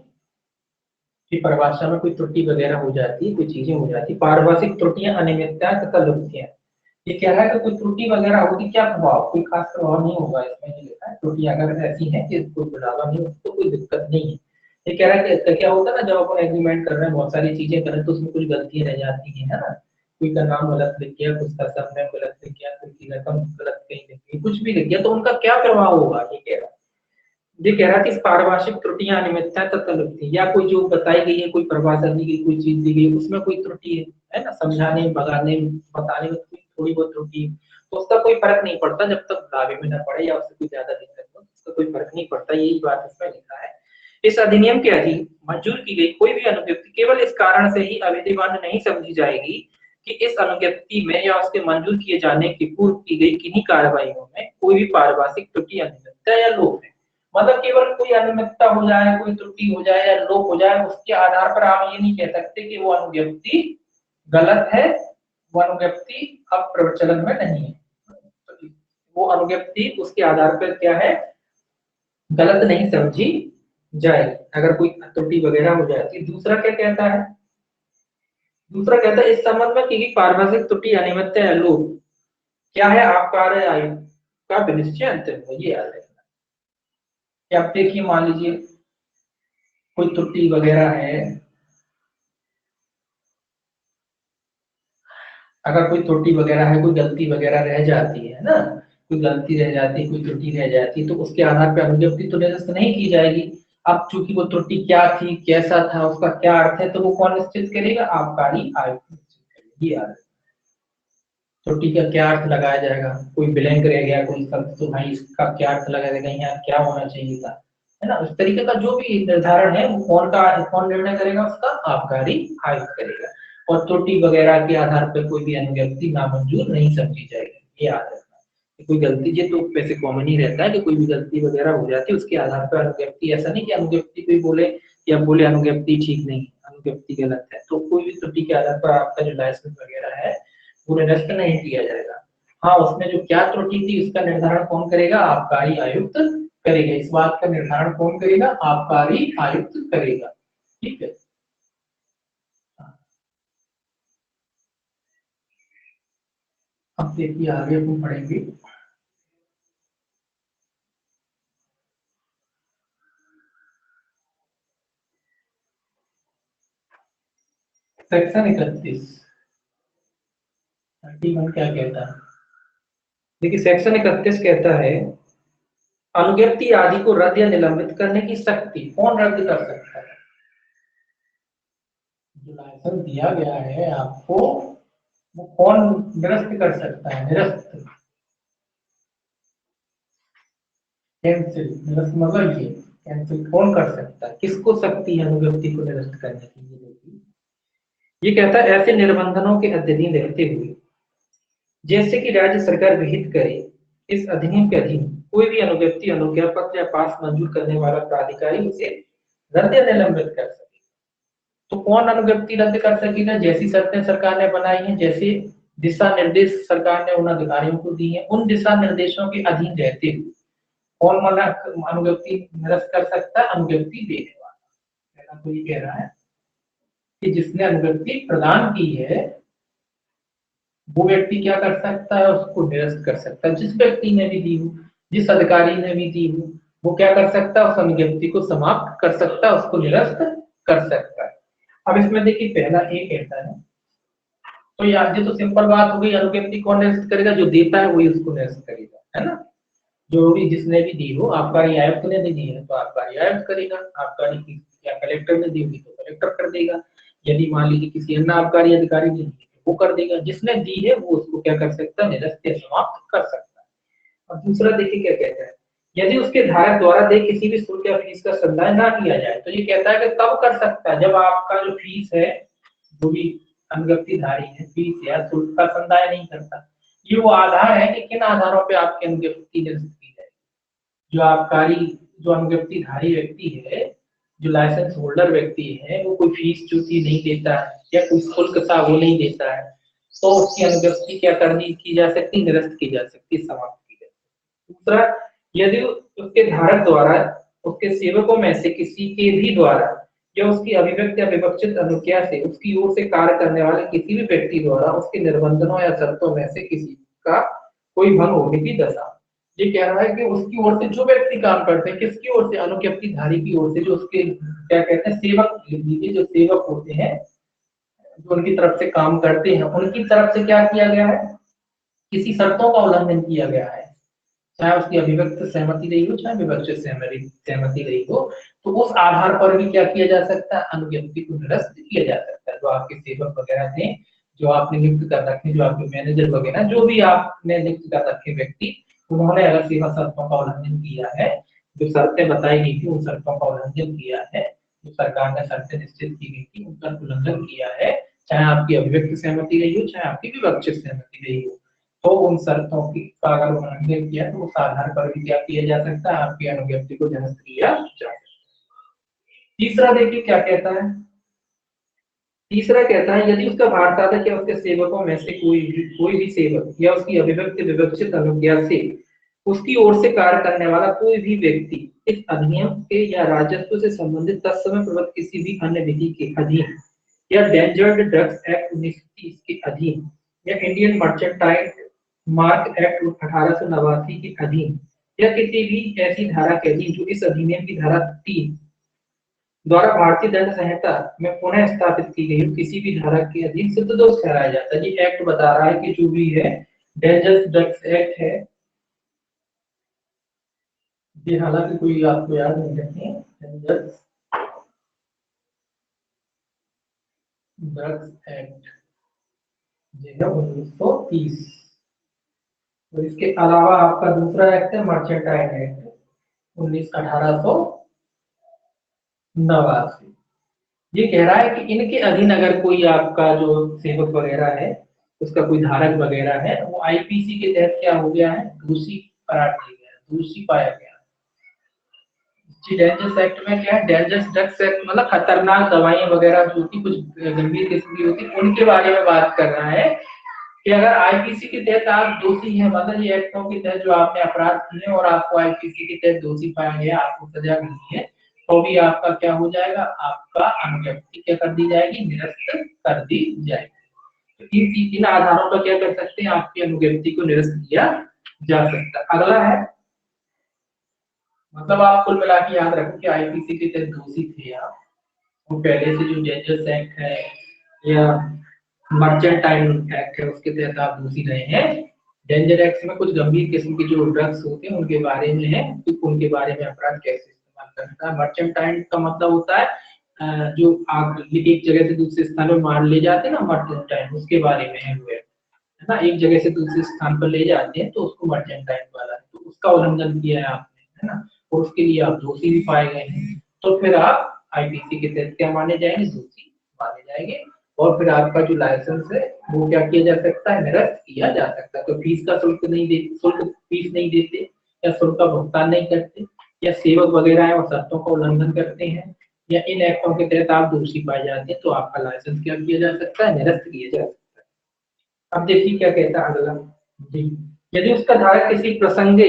कि परिभाषा में कोई त्रुटि वगैरह हो जाती है, कोई चीजें हो जाती है, पारिभाषिक त्रुटियां, अनियमितताएं तथा लुप्तियां। ये कह रहा है कि कोई त्रुटि वगैरह होगी, क्या प्रभाव, कोई खास प्रभाव नहीं होगा इसमें। ये लिखा है त्रुटि अगर ऐसी है कि कोई बढ़ावा नहीं हो तो कोई दिक्कत नहीं है। ये कह रहा है कि क्या होता है ना, जब अपन एग्रीमेंट कर रहे हैं, बहुत सारी चीजें कर रहे हैं, तो उसमें कुछ गलतियां रह जाती है ना, कोई का नाम गलत लिख गया, कुछ का सरनेम गलत लिख गया, कोई की रकम गलत कहीं लिख गई, कुछ भी लिख गया, तो उनका क्या प्रभाव होगा। ये कह रहा है, ये कह रहा है कि पारिभाषिक त्रुटियां, अनियमितताएं तथा लुप्ति, या कोई जो बताई गई है, कोई परिभाषा दी गई, कोई चीज दी गई, उसमें कोई त्रुटि है ना, समझाने, भगाने, बताने में थोड़ी बहुत त्रुटि, तो उसका कोई फर्क नहीं पड़ता जब तक दावे में न पड़े या उससे कोई ज्यादा दिक्कत हो, उसका कोई फर्क नहीं पड़ता। यही बात इसमें लिखा है। इस अधिनियम के अधीन मंजूर की गई कोई भी अनुज्ञप्ति केवल इस कारण से ही अवैधमान्य नहीं समझी जाएगी कि इस अनुज्ञप्ति में या उसके मंजूर किए जाने के पूर्व की गई किन्हीं कार्रवाइयों में कोई भी पारिभाषिक त्रुटि, अनियमितता या लोप है। मतलब केवल कोई अनियमितता हो जाए, कोई त्रुटि हो जाए या लोप हो जाए, उसके आधार पर आप ये नहीं कह सकते कि वो अनुज्ञप्ति गलत है, वो अनुज्ञप्ति अब प्रचलन में नहीं है। वो अनुज्ञप्ति उसके आधार पर क्या है, गलत नहीं समझी जाएगी अगर कोई त्रुटि वगैरह हो जाती है। दूसरा क्या कहता है, दूसरा कहता है इस संबंध में कि पारिभाषिक त्रुटि अनियमितता या लोप क्या है आबकारी आयुक्त का विनिश्चय अंतिम है, ये याद रखना। कि आप देखिए मान लीजिए कोई त्रुटि वगैरह है, अगर कोई त्रुटि वगैरह है, कोई गलती वगैरह रह जाती है ना, कोई गलती रह जाती है, कोई त्रुटि रह जाती है, तो उसके आधार पर अनुज्ञप्ति तो निरस्त नहीं की जाएगी। अब चूंकि वो त्रुटि क्या थी, कैसा था, उसका क्या अर्थ है, तो वो कौन निश्चित करेगा, आबकारी आयुक्त निश्चित करेगी। याद, त्रुटि का क्या अर्थ लगाया जाएगा, कोई ब्लैंक रह गया कोई शब्द, तो भाई इसका क्या अर्थ लगाया जाएगा, यहाँ क्या होना चाहिए था, है ना। उस तरीके का जो भी निर्धारण है वो कौन निर्णय करेगा, उसका आबकारी आयुक्त करेगा। और त्रुटि वगैरह के आधार पर कोई भी अनुज्ञप्ति नामंजूर नहीं समझी जाएगी, ये याद रखना। कोई गलती, ये तो वैसे कॉमन ही रहता है कि कोई भी गलती वगैरह हो जाती है उसके आधार पर अनुज्ञप्ति, ऐसा नहीं कि अनुज्ञप्ति कोई बोले या बोले अनुज्ञप्ति ठीक नहीं, अनुज्ञप्ति गलत है, तो कोई भी त्रुटि के आधार पर आपका जो लाइसेंस वगैरह है वो निरस्त नहीं किया जाएगा। हाँ, उसमें जो क्या त्रुटि थी उसका निर्धारण कौन करेगा, आबकारी आयुक्त करेगा। इस बात का निर्धारण कौन करेगा, आबकारी आयुक्त करेगा। ठीक है। अब देखिए आगे हम पढ़ेंगे सेक्शन 31। 31 क्या कहता है, देखिए सेक्शन 31 कहता है अनुज्ञप्ति आदि को रद्द या निलंबित करने की शक्ति कौन रद्द कर सकता है। जो लाइसेंस दिया गया है आपको वो कौन निरस्त कर सकता है, निरस्त, कैंसिल, निरस्त मतलब ये कैंसिल कौन कर सकता है, किसको शक्ति है अनुज्ञप्ति को निरस्त करने की। ये देखिए, ये कहता है ऐसे निबंधनों के अधीन रहते हुए जैसे कि राज्य सरकार विहित करे, इस अधिनियम के अधीन कोई भी अनुज्ञप्ति अनुज्ञा पत्र या पास मंजूर करने वाला प्राधिकारी उसे रद्द या निलंबित कर सके। तो कौन अनुज्ञप्ति रद्द कर सकेगा, जैसी शर्तें सरकार ने बनाई हैं, जैसे दिशा निर्देश सरकार ने उन अधिकारियों को दी है, उन दिशा निर्देशों के अधीन रहते हुए कौन मना अनुज्ञप्ति निरस्त कर सकता है, अनुज्ञप्ति देने वाला। पहला तो ये कह रहा है कि जिसने अनुज्ञप्ति प्रदान की है वो व्यक्ति क्या कर सकता है, उसको निरस्त कर सकता है। जिस व्यक्ति ने भी दी हो, जिस अधिकारी ने भी दी हो, वो क्या कर सकता है, उस अनुज्ञप्ति को समाप्त कर सकता है, उसको निरस्त कर सकता है। अब इसमें देखिए पहला ए कहता है, तो यार ये तो सिंपल बात हो गई, अनुज्ञप्ति कौन निरस्त करेगा, जो देता है वही उसको निरस्त करेगा, है ना। जो भी जिसने भी दी हो, आबकारी आयुक्त ने भी दी है तो आबकारी आयुक्त करेगा, आबकारी की या कलेक्टर ने दी होगी तो कलेक्टर कर देगा, यदि मान लीजिए किसी अन्य आबकारी अधिकारी ने दी तो वो कर देगा, जिसने दी है वो उसको क्या कर सकता है, निरस्त या समाप्त कर सकता है। और दूसरा देखिए क्या कहता है, यदि उसके धारक द्वारा दे किसी भी शुल्क या फीस का संदाय ना किया जाए, तो ये कहता है कि कब कर सकता है, जब आपका जो फीस है, जो भी अनुज्ञप्तिधारी है फीस या शुल्क का संदाय नहीं करता। ये वो आधार है कि किन आधारों पे आपकी अनुज्ञप्ति निरस्त की जाए। जो आबकारी, जो अनुज्ञप्तिधारी व्यक्ति है, जो लाइसेंस होल्डर व्यक्ति है, वो कोई फीस चूती नहीं देता है या कोई शुल्क सा वो नहीं देता है, तो उसकी अनुज्ञप्ति क्या करनी की जा सकती, निरस्त की जा सकती, समाप्त की जा सकती। दूसरा, यदि उसके धारक द्वारा उसके सेवकों में से किसी के भी द्वारा या उसकी अभिव्यक्त या विवक्षित अनुज्ञा से उसकी ओर से कार्य करने वाले किसी भी व्यक्ति द्वारा उसके निर्बंधनों या शर्तों में से किसी का कोई भंग होने की दशा। ये कह रहा है कि उसकी ओर से जो व्यक्ति काम करते हैं, किसकी ओर से, अनुज्ञप्तिधारी की ओर से, जो उसके क्या कहते हैं सेवक, जो सेवक होते हैं, जो उनकी तरफ से काम करते हैं, उनकी तरफ से क्या किया गया है, किसी शर्तों का उल्लंघन किया गया है, चाहे उसकी अभिव्यक्त सहमति रही हो, चाहे विवक्षित सहमति रही हो, तो उस आधार पर भी क्या किया जा सकता है, अनुज्ञप्ति को निरस्त किया जा सकता है। जो आपके सेवक वगैरह थे, जो आपने नियुक्त कर रखे, जो आपके मैनेजर वगैरह, जो भी आपने नियुक्त कर रखे व्यक्ति, उन्होंने अगर सेवा शर्तों का उल्लंघन किया है, जो शर्तें बताई गई थी उन शर्तों का उल्लंघन किया है, जो सरकार ने शर्तें निश्चित की गई थी उनका उल्लंघन किया है, चाहे आपकी अभिव्यक्त सहमति रही हो, चाहे आपकी विवक्षित सहमति रही हो, तो उन शर्तों की का अगर उल्लंघन किया तो उस आधार पर भी क्या किया जा सकता है, आपकी अनुज्ञप्ति को निरस्त किया जा सकता है। तीसरा देखिए क्या कहता है, तीसरा कहता है यदि उसका भारसाधक या उसके सेवकों में से कोई भी सेवक या उसकी अभिव्यक्त विवक्षित अनुज्ञा से उसकी ओर से कार्य करने वाला कोई भी व्यक्ति इस अधिनियम के या राजस्व से संबंधित तत्समय प्रबद्ध किसी भी अन्य विधि के अधीन या डेंजर्ड ड्रग्स एक्ट 1930 के अधीन या इंडियन मर्चेंटाइल मार्क एक्ट 1889 के अधीन या किसी भी ऐसी धारा के अधीन जो इस अधिनियम की धारा 3 द्वारा भारतीय दंड संहिता में पुनः स्थापित की गई किसी भी धारा के अधीन सिद्ध दोष ठहराया जाता है। ये एक्ट बता रहा है कि जो भी है डेंजरस ड्रग्स एक्ट है, ये हालांकि कोई आपको याद नहीं रखनी है, डेंजरस ड्रग्स एक्ट जो है 1930। तो इसके अलावा आपका दूसरा एक्ट है मर्चेंटाइल एक्ट 1889। ये कह रहा है कि इनके अधीन अगर कोई आपका जो सेवक वगैरह है, उसका कोई धारक वगैरह है, वो आईपीसी के तहत क्या हो गया है, दोषी करार दिया गया, दोषी पाया गया। डेंजरस एक्ट में क्या है, डेंजरस ड्रग्स एक्ट मतलब खतरनाक दवाइयां वगैरह जो की कुछ गंभीर किस्म की होती है उनके बारे में बात कर रहा है कि अगर आईपीसी के तहत आप दोषी हैं, मतलब ये एक्टों के तहत जो आपने अपराध किए और आपको आईपीसी के तहत दोषी पाया गया, आपको सजा मिली है, तो भी आपका क्या हो जाएगा, आपका अनुज्ञप्ति क्या कर दी जाएगी, निरस्त कर दी जाएगी। तो इन आधारों पर क्या कर सकते हैं, आपकी अनुज्ञप्ति को निरस्त किया जा सकता है। अगला है, मतलब आप कुल मिला के याद रखो कि आईपीसी के तहत दोषी थे आप, वो पहले से जो डेंजरस एक्ट है या मर्चेंटाइल एक्ट है उसके तहत आप दोषी रहे हैं। डेंजर एक्ट में कुछ गंभीर किस्म के जो ड्रग्स होते हैं उनके बारे में है, तो उनके बारे में अपराध कैसे इस्तेमाल करता है। मर्चेंटाइल का मतलब होता है जो आग एक जगह से दूसरे स्थान पर मार ले जाते हैं ना, मर्चेंटाइल उसके बारे में है वो है ना, एक जगह से दूसरे स्थान पर ले जाते हैं तो उसको मर्चेंटाइल वाला है, तो उसका उल्लंघन किया है आपने, है ना, और उसके लिए आप दोषी भी पाए गए हैं, तो फिर आप आईपीसी के तहत क्या माने जाएंगे, दोषी माने जाएंगे, और फिर आपका जो लाइसेंस है वो क्या किया जा सकता है, निरस्त किया जा सकता है। तो फीस का शुल्क नहीं देते, फीस नहीं देते या शुल्क का भुगतान नहीं करते, या सेवक वगैरह है और शर्तों का उल्लंघन करते हैं, या इन एक्टों के तहत आप दोषी पाए जाते हैं, तो आपका लाइसेंस क्या किया जा सकता है, निरस्त किया जा सकता है। अब देखिए क्या कहता है अगला जी, यदि उसका धारक किसी प्रसंगे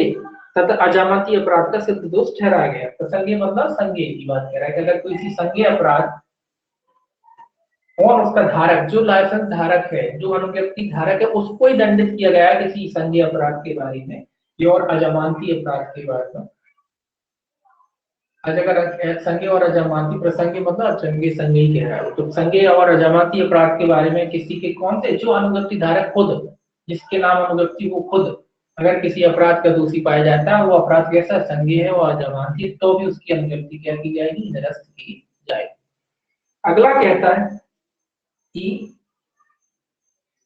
तथा अजामती अपराध का सिद्ध दोष ठहराया गया, प्रसंगे मतलब संज्ञेय की बात कर रहा है कि अगर कोई संज्ञेय अपराध और उसका धारक जो लाइसेंस धारक है, जो अनुज्ञप्ति धारक है, उसको ही दंडित किया गया है किसी संज्ञेय अपराध के बारे में या और अजामती अपराध के बारे में। अगर संज्ञेय और अजामती, प्रसंगे मतलब संज्ञेय संज्ञेय कह रहा है, तो संज्ञेय और अजामती अपराध के बारे में किसी के कौन से, जो अनुज्ञप्ति धारक खुद, जिसके नाम अनुज्ञप्ति वो खुद अगर किसी अपराध का दोषी पाया जाता है, वो अपराध कैसा संज्ञेय है और अजामती, तो भी उसकी अनुज्ञप्ति क्या की जाएगी, निरस्त की जाएगी। अगला कहता है कि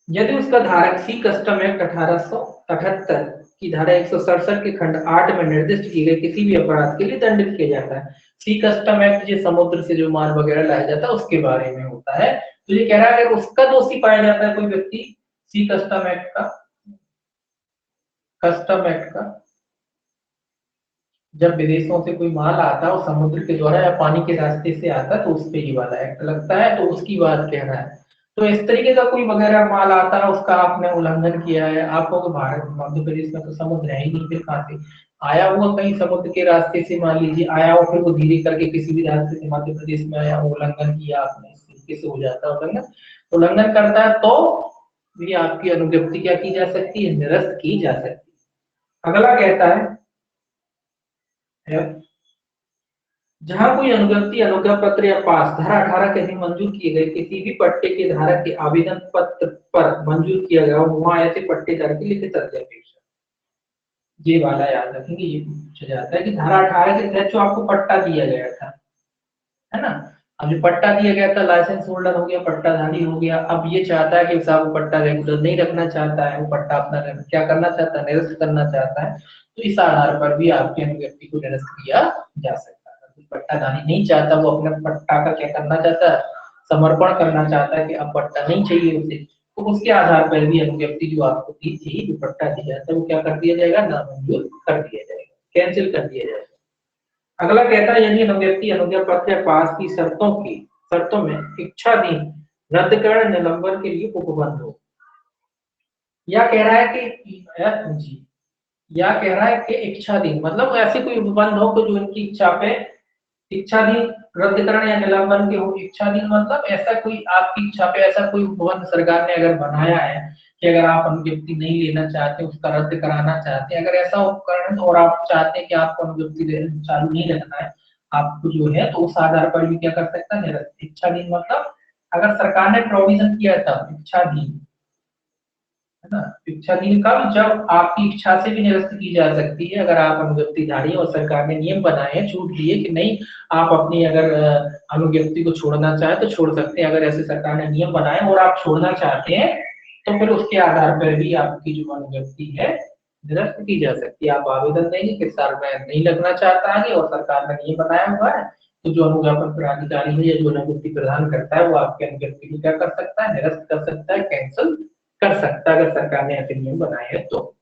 यदि उसका धारक सी कस्टम एक्ट 1878 की धारा 167 के खंड 8 में निर्दिष्ट किए गए किसी भी अपराध के लिए दंडित किया जाता है। सी कस्टम एक्ट जो समुद्र से जो माल वगैरह लाया जाता है उसके बारे में होता है। तो ये कह रहा है अगर उसका दोषी पाया जाता है कोई व्यक्ति, सी कस्टम एक्ट का जब विदेशों से कोई माल आता है और समुद्र के द्वारा या पानी के रास्ते से आता है तो उस पे ये वाला एक्ट लगता है, तो उसकी बात कह रहा है। तो इस तरीके का कोई वगैरह माल आता है, उसका आपने उल्लंघन किया है, आपको तो भारत मध्य प्रदेश में तो समुद्र है ही नहीं, फिर कहाँ से आया हुआ, कहीं समुद्र के रास्ते से मान लीजिए आया हो, फिर वो धीरे करके किसी भी रास्ते से मध्य प्रदेश में आया, उल्लंघन किया आपने, इस तरीके से हो जाता है उल्लंघन। उल्लंघन करता है तो ये आपकी अनुज्ञप्ति क्या की जा सकती है, निरस्त की जा सकती है। अगला कहता है जहां कोई अनुज्ञप्ति, अनुज्ञा पत्र या पास धारा 18 के अधीन मंजूर किए गए किसी भी पट्टे के धारक के आवेदन पत्र पर मंजूर किया गया हो, वहां ऐसे पट्टेदार की लिखित अध्यपेक्षा, ये वाला याद रखेंगे। ये पूछा जाता है कि धारा 18 के तहत जो आपको पट्टा दिया गया था, है ना, अब जो पट्टा दिया गया था, लाइसेंस होल्डर हो गया, पट्टाधारी हो गया, अब ये चाहता है कि साहब वो पट्टा रेगुलर नहीं रखना चाहता है, वो पट्टा अपना क्या करना चाहता है, निरस्त करना चाहता है, तो इस आधार पर भी आपके अनुज्ञप्ति को निरस्त किया जा सकता है। पट्टाधारी नहीं चाहता, वो अपने पट्टा का क्या करना चाहता है, समर्पण करना चाहता है कि अब पट्टा नहीं चाहिए उसे, तो उसके आधार पर भी अनुज्ञप्ति जो आपको दी थी, जो पट्टा दिया था, वो क्या कर दिया जाएगा, नामंजूर कर दिया जाएगा, कैंसिल कर दिया जाएगा। अगला कहता है यदि अनुज्ञप्ति, अनुज्ञा पत्र या पास की शर्तों में इच्छाधीन रद्दकरण निलंबन के लिए उपबंध हो, या कह रहा है कि जी या कह रहा है कि इच्छाधीन, मतलब ऐसे कोई उपबंध हो कि जो इनकी इच्छा पे, इच्छाधीन रद्दीकरण या निलंबन के हो। इच्छाधीन मतलब ऐसा कोई आपकी इच्छा पे ऐसा कोई उपबंध सरकार ने अगर बनाया है कि अगर आप अनुज्ञप्ति नहीं लेना चाहते, उसका रद्द कराना चाहते हैं, अगर ऐसा उपकरण और आप चाहते हैं कि आपको अनुज्ञप्ति चालू नहीं रखना है आपको जो है, तो उस आधार पर भी क्या कर सकता है, निरस्त। इच्छाधीन मतलब अगर सरकार ने प्रोविजन किया था इच्छाधीन, है ना। इच्छाधीन कब, जब आपकी इच्छा से भी निरस्त की जा सकती है। अगर आप अनुज्ञप्तिधारी और सरकार ने नियम बनाए हैं, छूट दिए कि नहीं आप अपनी अगर अनुज्ञप्ति को छोड़ना चाहे तो छोड़ सकते हैं, अगर ऐसे सरकार ने नियम बनाए और आप छोड़ना चाहते हैं तो फिर उसके आधार पर भी आपकी जो अनुज्ञप्ति है निरस्त की जा सकती है। आप आवेदन देंगे कि सर मैं नहीं लगना चाहता आगे, और सरकार ने नियम बनाया हुआ है, तो जो अनुज्ञापन प्राधिकारी है या जो अनुज्ञप्ति प्रदान करता है वो आपकी अनुज्ञप्ति को क्या कर सकता है, निरस्त कर सकता है, कैंसिल कर सकता है, अगर सरकार ने ऐसे नियम बनाए हैं तो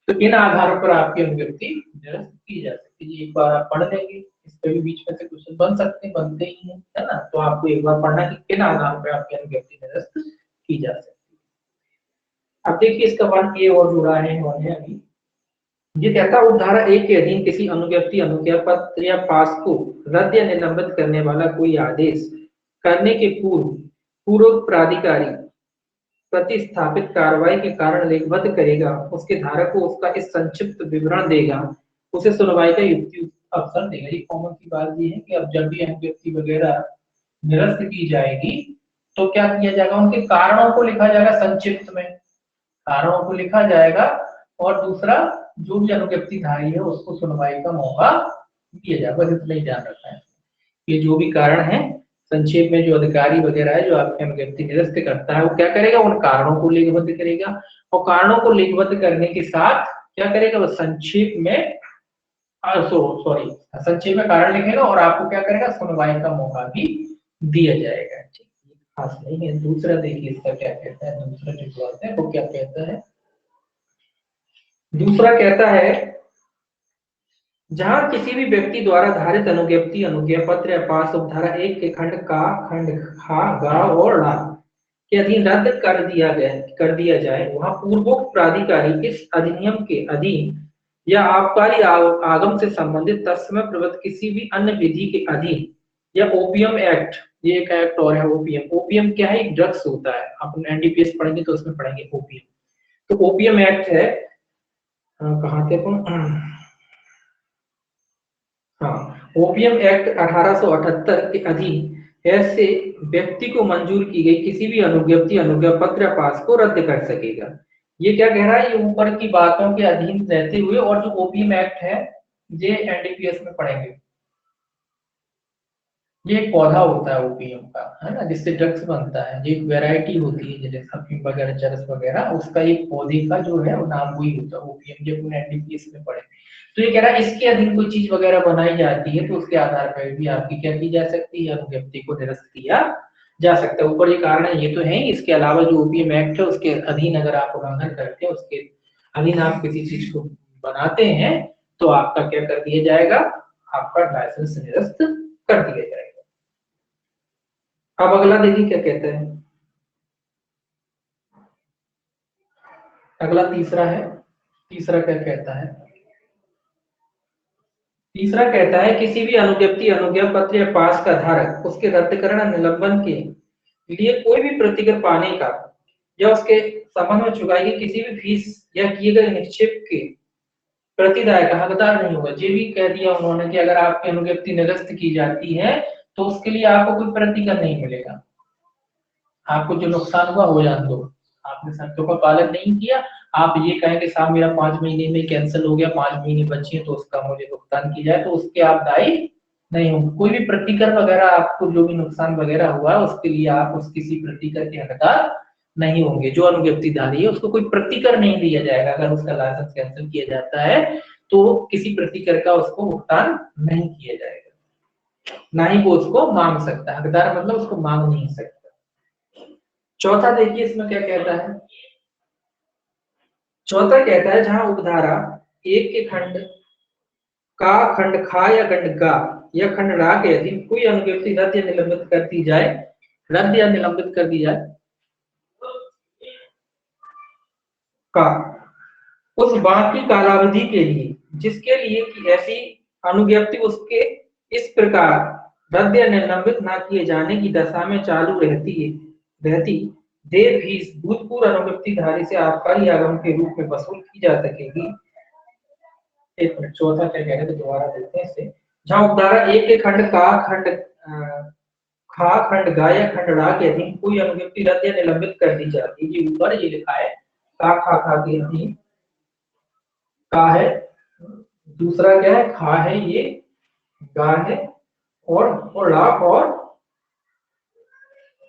इन आधारों पर आपकी अनुज्ञप्ति निरस्त की जा सकती है। एक बार आप पढ़ लेंगे, इस पे भी बीच में से क्वेश्चन बन सकते हैं, बनते ही हैं, है ना। तो आपको एक बार पढ़ना कि किन आधारों पर आपकी अनुज्ञप्ति निरस्त की जा सकती है। अब देखिए इसका वन ए और जुड़ा है इन्होंने अभी। ये कहता है उपधारा 1 के अधीन किसी अनुज्ञप्ति, अनुज्ञापत्र या पास को रद्द या निलंबित करने वाला कोई आदेश करने के पूर्व प्राधिकारी प्रतिस्थापित कार्रवाई के कारण लेखबद्ध करेगा, उसके धारक को उसका इस संक्षिप्त विवरण देगा, उसे सुनवाई का युक्ति अवसर देगा। ये कॉमन सी बात ये है कि अब जब भी अनुज्ञप्ति वगैरह निरस्त की जाएगी तो क्या किया जाएगा, उनके कारणों को लिखा जाएगा संक्षिप्त में, कारणों को लिखा जाएगा, और दूसरा जो भी अनुज्ञप्तिधारी है उसको सुनवाई का मौका दिया जाएगा। बस इतना ही ध्यान रखना है। ये जो भी कारण है संक्षेप में, जो अधिकारी वगैरह है जो आपके अनुज्ञप्ति निरस्त करता है वो क्या करेगा, उन कारणों को लेखबद्ध करेगा, और कारणों को लेखबद्ध करने के साथ क्या करेगा, वो संक्षेप में सॉरी संक्षेप में कारण लिखेगा और आपको क्या करेगा, सुनवाई का मौका भी दिया जाएगा। ठीक, खास नहीं है। दूसरा देखिए इसका क्या कहता है, दूसरा जो क्लॉज है वो क्या कहता है। दूसरा कहता है जहां किसी भी व्यक्ति द्वारा धारित अनुज्ञप्ति, अनुज्ञा पत्र या पास उपधारा 1 के खंड का, खंड खा, गा और ला के अधीन रद्द कर दिया जाए, वहां पूर्वोक्त प्राधिकारी इस अधिनियम के अधीन या आबकारी आगम से संबंधित तत्समय प्रवृत्त किसी भी अन्य विधि के अधीन या ओपीएम एक्ट, ये एक एक्ट और है ओपीएम। ओपीएम क्या है, एक ड्रग्स होता है, आप एनडीपीएस पढ़ेंगे तो उसमें पढ़ेंगे ओपीएम। तो ओपीएम एक्ट है, कहाँ थे अपन, हाँ, ओपीएम एक्ट 1878 के अधीन ऐसे व्यक्ति को मंजूर की गई किसी भी अनुज्ञप्ति, अनुज्ञा पत्र या पास को रद्द कर सकेगा। ये क्या कह रहा है, ये ऊपर की बातों के अधीन रहते हुए, और जो ओपीएम एक्ट है ये एनडीपीएस में पढ़ेंगे। ये एक पौधा होता है ओपीएम का, है ना, जिससे ड्रग्स बनता है। ये एक वैरायटी होती है जैसे अफीम वगैरह, चरस वगैरह, उसका एक पौधे का जो है वो नाम वही होता है ओपीएम, जो अपने एनडीपीएस में पढ़े। तो ये कह रहा है इसके अधीन कोई चीज वगैरह बनाई जाती है तो उसके आधार पर भी आपकी क्या की जा सकती है, अनुज्ञप्ति को निरस्त किया जा सकता है। ऊपर ये कारण है ये तो है ही, इसके अलावा जो ओपीएम एक्ट है उसके अधीन अगर आप उल्लंघन करते हैं, उसके अधीन आप किसी चीज को बनाते हैं तो आपका क्या कर दिया जाएगा, आपका लाइसेंस निरस्त कर दिया जाएगा। अब अगला देखिए क्या कहता है। अगला तीसरा है, तीसरा क्या कहता है, तीसरा कहता है किसी भी अनुज्ञप्ति, अनुज्ञा पत्र या पास का धारक उसके रद्दकरण निलंबन के लिए कोई भी प्रतिकर पाने का या उसके संबंध में चुकाई गई किसी भी फीस या किए गए निक्षेप के प्रतिदाय का हकदार नहीं होगा। ये भी कह दिया उन्होंने कि अगर आपकी अनुज्ञप्ति निरस्त की जाती है तो उसके लिए आपको कोई प्रतिकर नहीं मिलेगा, आपको जो नुकसान हुआ हो जान दो, आपने शर्तों का पालन नहीं किया, आप ये कहेंगे साहब मेरा 5 महीने में कैंसिल हो गया, 5 महीने बचे हैं तो उसका मुझे भुगतान की जाए, तो उसके आप दायी नहीं होंगे। कोई भी प्रतिकर वगैरह आपको जो भी नुकसान वगैरह हुआ है उसके लिए आप उस किसी प्रतिकर के हकदार नहीं होंगे। जो अनुज्ञप्तिधारी है उसको कोई प्रतिकर नहीं दिया जाएगा, अगर उसका लाइसेंस कैंसिल किया जाता है तो किसी प्रतिकर का उसको भुगतान नहीं किया जाएगा, ना ही वो उसको मांग सकता, हकदार मतलब उसको मांग नहीं सकता। चौथा देखिए इसमें क्या कहता है, चौथा कहता है जहां उपधारा 1 के खंड का, खंड खा या खंड गा या खंड रा के अधीन कोई अनुज्ञप्ति रद्द या निलंबित कर दी जाए, रद्द या निलंबित कर दी जाए का उस बाकी कालावधि के लिए जिसके लिए कि ऐसी अनुज्ञप्ति उसके इस प्रकार रद्द या निलंबित न किए जाने की दशा में चालू रहती देय फीस भूतपूर्व अनुज्ञप्तिधारी से आबकारी आगम के रूप में वसूल की जा सकेगी। एक मिनट, चौथा क्या कह रहे थे, दोबारा देखते हैं इसे। जहां उपधारा एक के खंड का खंड खा खंड गा या खंड ड़ा के अधीन कोई अनुज्ञप्ति रद्द या निलंबित कर दी जाती है, ये ऊपर ये लिखा है का खा के अधीन, का है, दूसरा क्या है, खा है, ये गा है, और ड़ा और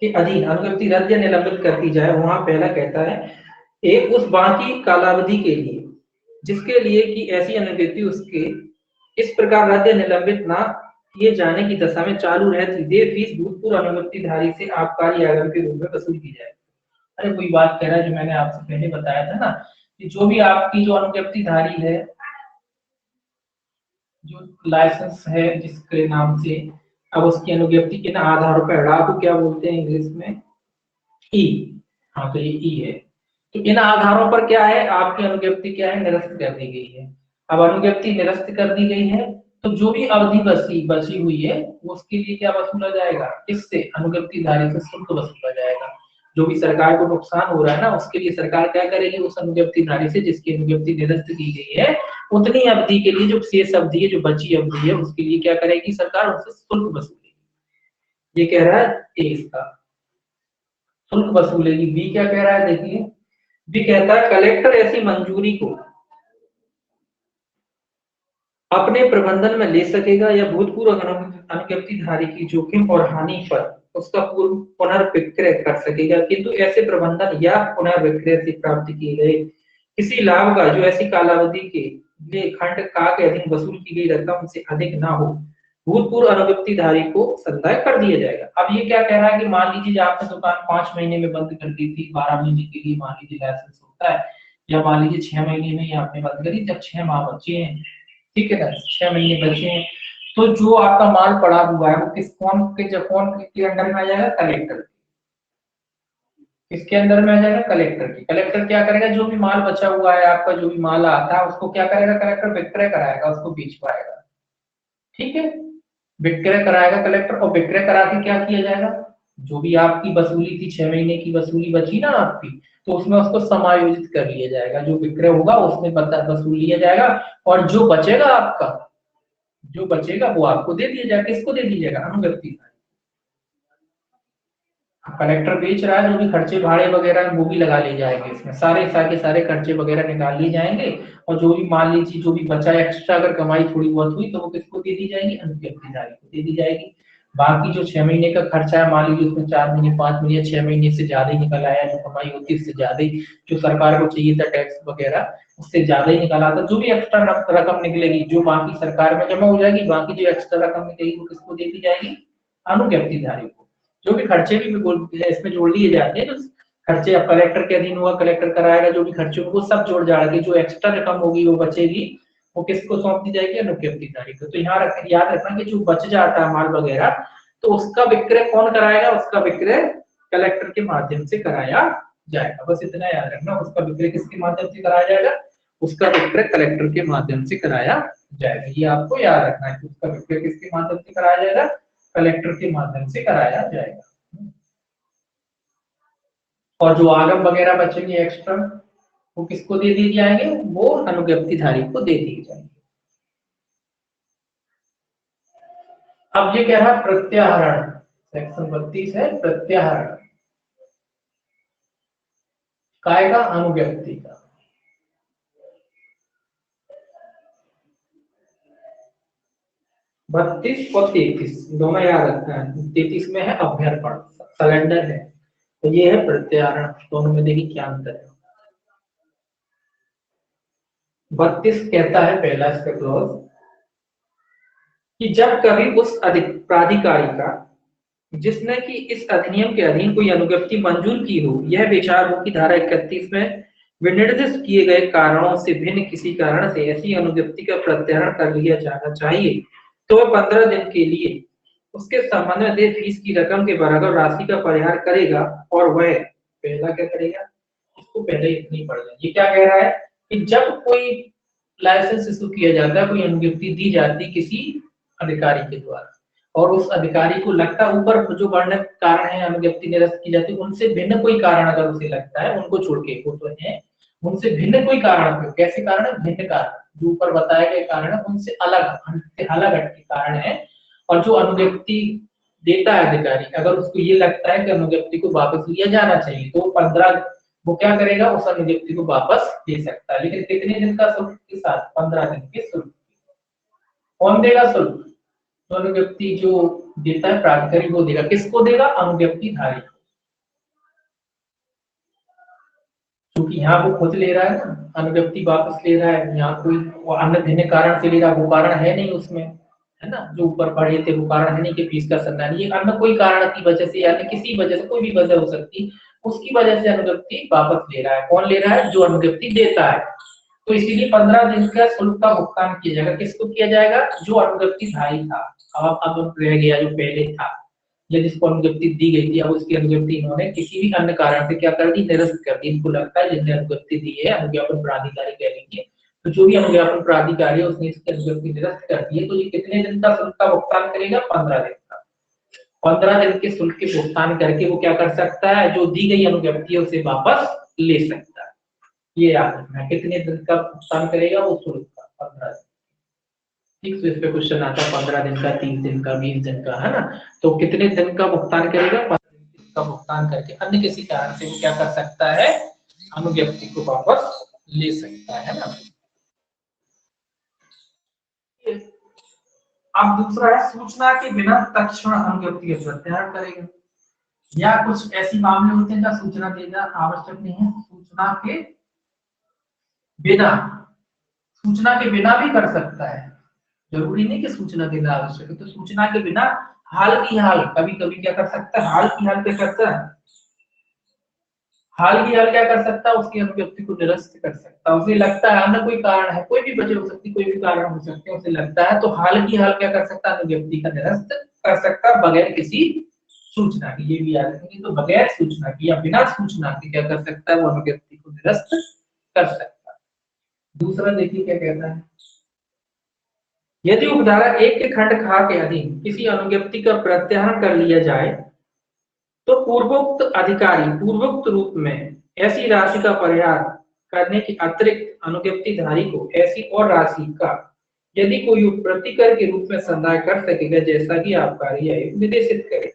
के अधीन अनुज्ञप्ति रद्द या निलंबित कर दी जाए। वहां पहला कहता है एक उस बाकी कालावधि के लिए जिसके लिए कि ऐसी अनुज्ञप्ति उसके इस प्रकार रद्द या निलंबित ना किए जाने की दशा में चालू रहती देय फीस भूतपूर्व अनुज्ञप्तिधारी से आबकारी आगम के रूप में वसूल की जाए। अरे वही बात कह रहा है जो मैंने आपसे पहले बताया था ना, कि जो भी आपकी जो अनुज्ञप्तिधारी है, जो लाइसेंस है जिसके नाम से, अब उसकी अनुज्ञप्ति के ना आधारों पर ड़ा को क्या बोलते हैं इंग्लिश में, ई। हाँ, तो ये ई है। तो इन आधारों पर क्या है, आपकी अनुज्ञप्ति क्या है, निरस्त कर दी गई है। अब अनुज्ञप्ति निरस्त कर दी गई है तो जो भी अवधि बची हुई है उसके लिए क्या वसूला जाएगा, इससे अनुज्ञप्तिधारी से शुल्क वसूला जाएगा। जो भी सरकार को नुकसान हो रहा है ना, उसके लिए सरकार क्या करेगी, उस अनुज्ञप्तिधारी से जिसकी अनुज्ञप्ति निरस्त की गई है उतनी अवधि के लिए, जो शेष अवधि है, जो बची अवधि है, उसके लिए क्या करेगी सरकार, उससे शुल्क वसूलेगी। ये कह रहा है ए इसका, शुल्क वसूलेगी। बी क्या कह रहा है, देखिए बी कहता है कलेक्टर ऐसी मंजूरी को अपने प्रबंधन में ले सकेगा या भूतपूर्व अनुज्ञप्तिधारी की जोखिम और हानि पर उसका पूर्व पुनर्विक्रय कर सकेगा, किंतु ऐसे प्रबंधन या पुनर्विक्रय से प्राप्त किए गए किसी लाभ का जो ऐसी कालावधि के लिए खंड का के अधीन वसूल की गई रकम से अधिक ना हो, भूतपूर्व अनुज्ञप्तिधारी को संदाय कर दिया जाएगा। अब ये क्या कह रहा है कि मान लीजिए आपने दुकान 5 महीने में बंद कर दी थी, 12 महीने के लिए मान लीजिए लाइसेंस होता है, या मान लीजिए 6 महीने में ही आपने बंद करी, जब 6 माह बचे हैं, ठीक है ना, 6 महीने बचे हैं, तो जो आपका माल पड़ा हुआ है वो कौन के अंडर में आ जाएगा, कलेक्टर। किसके अंदर में आ जाएगा, कलेक्टर की। कलेक्टर क्या करेगा, जो भी माल बचा हुआ है आपका, जो भी माल आता है उसको क्या करेगा, कलेक्टर विक्रय कराएगा, उसको बेच पाएगा, ठीक है, विक्रय कराएगा कलेक्टर। और विक्रय करा के क्या किया जाएगा, जो भी आपकी वसूली थी, 6 महीने की वसूली बची ना आपकी, तो उसमें उसको समायोजित कर लिया जाएगा, जो विक्रय होगा उसमें वसूल लिया जाएगा, और जो बचेगा आपका, जो बचेगा वो आपको दे दिया जाएगा। किसको दे दिया जाएगा, अनुज्ञप्ति। कलेक्टर बेच रहा है, जो भी खर्चे भाड़े वगैरह वो भी लगा लिए जाएंगे इसमें, सारे खर्चे वगैरह निकाल लिए जाएंगे, और जो भी मान लीजिए जो भी बचा एक्स्ट्रा अगर कमाई थोड़ी बहुत हुई तो वो किसको दे दी जाएगी, अनुज्ञप्तिधारी को दे दी जाएगी। बाकी जो 6 महीने का खर्चा है, मान लीजिए उसमें 4 महीने 5 महीने 6 महीने से ज्यादा ही निकल आया, जो कमाई होती है उससे ज्यादा ही, जो सरकार को चाहिए था टैक्स वगैरह उससे ज्यादा ही निकाला था, जो भी एक्स्ट्रा रकम निकलेगी जो बाकी सरकार में जमा हो जाएगी, बाकी जो एक्स्ट्रा रकम निकलेगी वो किसको दे दी जाएगी, अनुज्ञप्तिधारी को। जो भी खर्चे भी इसमें जोड़ लिए जाते हैं, जो खर्चे अब कलेक्टर के अधीन हुआ, कलेक्टर कराएगा, जो भी खर्चे वो सब जोड़ जाड़ के जो एक्स्ट्रा रकम होगी वो बचेगी, वो किसको सौंप दी जाएगी, अनुज्ञप्तिधारी को। तो यहाँ याद रखना कि जो बच जाता है माल वगैरह, तो उसका विक्रय कौन कराएगा, उसका विक्रय कलेक्टर के माध्यम से कराया जाएगा। बस इतना याद रखना, उसका विक्रय किसके माध्यम से कराया जाएगा, उसका विक्रय कलेक्टर के माध्यम से कराया जाएगा। ये आपको याद रखना है कि उसका विक्रय किसके माध्यम से कराया जाएगा, कलेक्टर के माध्यम से कराया जाएगा। और जो आगम वगैरह बचेंगे एक्स्ट्रा वो किसको दे दिए जाएंगे, वो अनुज्ञप्तिधारी को दे दिए जाएंगे। अब ये कह रहा प्रत्याहरण, सेक्शन 32 है प्रत्याहरण काय का, अनुज्ञप्ति का। बत्तीस और 33 दोनों याद रखना है। 33 में है अभ्यर्पण, सरेंडर है, तो ये है प्रत्याहरण। दोनों में देखिए क्या अंतर है। 32 कहता है पहला इसका क्लॉज कि जब कभी उस प्राधिकारी का जिसने कि इस अधिनियम के अधीन कोई अनुज्ञप्ति मंजूर की हो, यह विचार हो कि धारा 31 में विनिर्दिष्ट किए गए कारणों से भिन्न किसी कारण से ऐसी अनुज्ञप्ति का प्रत्याहार कर लिया जाना चाहिए, तो वह 15 दिन के लिए उसके संबंध में देय फीस की रकम के बराबर राशि का परिहार करेगा। और वह पहला क्या करेगा, इसको पहले इतनी पढ़ लें। ये क्या कह रहा है कि जब कोई लाइसेंस इशू किया जाता है, कोई अनुज्ञप्ति दी जाती है किसी अधिकारी के द्वारा, और उस अधिकारी को लगता है ऊपर जो वर्णित कारण है अनुज्ञप्ति निरस्त की जाती है, उनसे भिन्न कोई कारण अगर उसे लगता है, उनको छोड़ के वो तो है, उनसे भिन्न कोई कारण है, कैसे कारण है, भिन्न कारण, जो ऊपर बताए गए कारण है उनसे अलग अलग हटके कारण है, और जो अनुज्ञप्ति देता है अधिकारी, अगर उसको ये लगता है कि अनुज्ञप्ति को वापस लिया जाना चाहिए, तो 15 वो क्या करेगा, उस अनुज्ञप्ति को वापस दे सकता है, लेकिन कितने दिन का शुल्क के साथ, 15 दिन के शुल्क। कौन देगा शुल्क, तो अनुज्ञप्ति जो देता है प्राधिकारी वो देगा, किसको देगा, अनुज्ञप्ति धारी, क्योंकि यहाँ वो खुद ले रहा है ना, अनुज्ञप्ति वापस ले रहा है, यहाँ कोई अन्य भिन्न कारण से ले रहा, वो कारण है नहीं उसमें, है ना, जो ऊपर पढ़े थे वो कारण है नहीं कि फीस का संधान, ये अन्य कोई कारण की वजह से या किसी वजह से, कोई भी वजह हो सकती, उसकी वजह से अनुज्ञप्ति वापस ले रहा है, कौन ले रहा है, जो अनुज्ञप्ति देता है, तो इसीलिए 15 दिन का शुल्क का भुगतान किया जाएगा, किसको किया जाएगा, जो अनुज्ञप्ति धारी था, अब रह गया जो पहले था, या जिसको अनुज्ञप्ति दी गई थी, अब उसकी अनुज्ञप्ति इन्होंने किसी भी अन्य कारण से क्या कर दी, निरस्त कर दी, इनको लगता है जिसने अनुज्ञप्ति दी है, अनुज्ञापन प्राधिकारी कह लेंगे, तो जो भी अनुज्ञापन प्राधिकारी है उसने इसकी अनुज्ञप्ति निरस्त कर दी है, तो ये कितने दिन का शुल्क का भुगतान करेगा, 15 दिन का, 15 दिन के शुल्क के भुगतान करके वो क्या कर सकता है, जो दी गई अनुज्ञप्ति है उसे वापस ले सकता है, ये याद रखना, कितने दिन का भुगतान करेगा, वो शुल्क का 15 दिन। ठीक, तो इस पे क्वेश्चन आता है 15 दिन का, 30 दिन का, 20 दिन का, है ना, तो कितने दिन का भुगतान करेगा, 15 दिन का भुगतान करके अन्य किसी कारण से वो क्या कर सकता है, अनुज्ञप्ति को वापस ले सकता है ना। अब दूसरा है, सूचना के बिना तत्क्षण अनुज्ञप्ति का प्रत्याहार करेगा, या कुछ ऐसी मामले होते हैं जहाँ सूचना देना आवश्यक नहीं है, सूचना के बिना, सूचना के बिना भी कर सकता है, जरूरी नहीं कि सूचना देना आवश्यक है, तो सूचना के बिना हाल की हाल, कभी कभी क्या कर सकता है, हाल की हाल क्या करता है, हाल की हाल क्या कर सकता है, उसकी अनुज्ञप्ति को निरस्त कर सकता है, उसे लगता है अन्य कोई कारण है, कोई भी वजह हो सकती, कोई भी कारण हो सकते हैं, उसे लगता है, तो हाल की हाल क्या कर सकता है, अनुज्ञप्ति का निरस्त कर सकता है, बगैर किसी सूचना की, ये भी याद रखेंगे, तो बगैर सूचना की या बिना सूचना के क्या कर सकता है, वो अनुज्ञप्ति को निरस्त कर सकता है। दूसरा देखिए क्या कहता है, यदि उपधारा 1 के खंड खा के अधीन किसी अनुज्ञप्ति का प्रत्याहार कर लिया जाए, तो पूर्वोक्त अधिकारी पूर्वोक्त रूप में ऐसी राशि का परिहार करने की अतिरिक्त अनुज्ञप्तिधारी को ऐसी और राशि का यदि कोई प्रतिकर के रूप में संदाय कर सकेगा, जैसा कि आबकारी आयोग निर्देशित करे।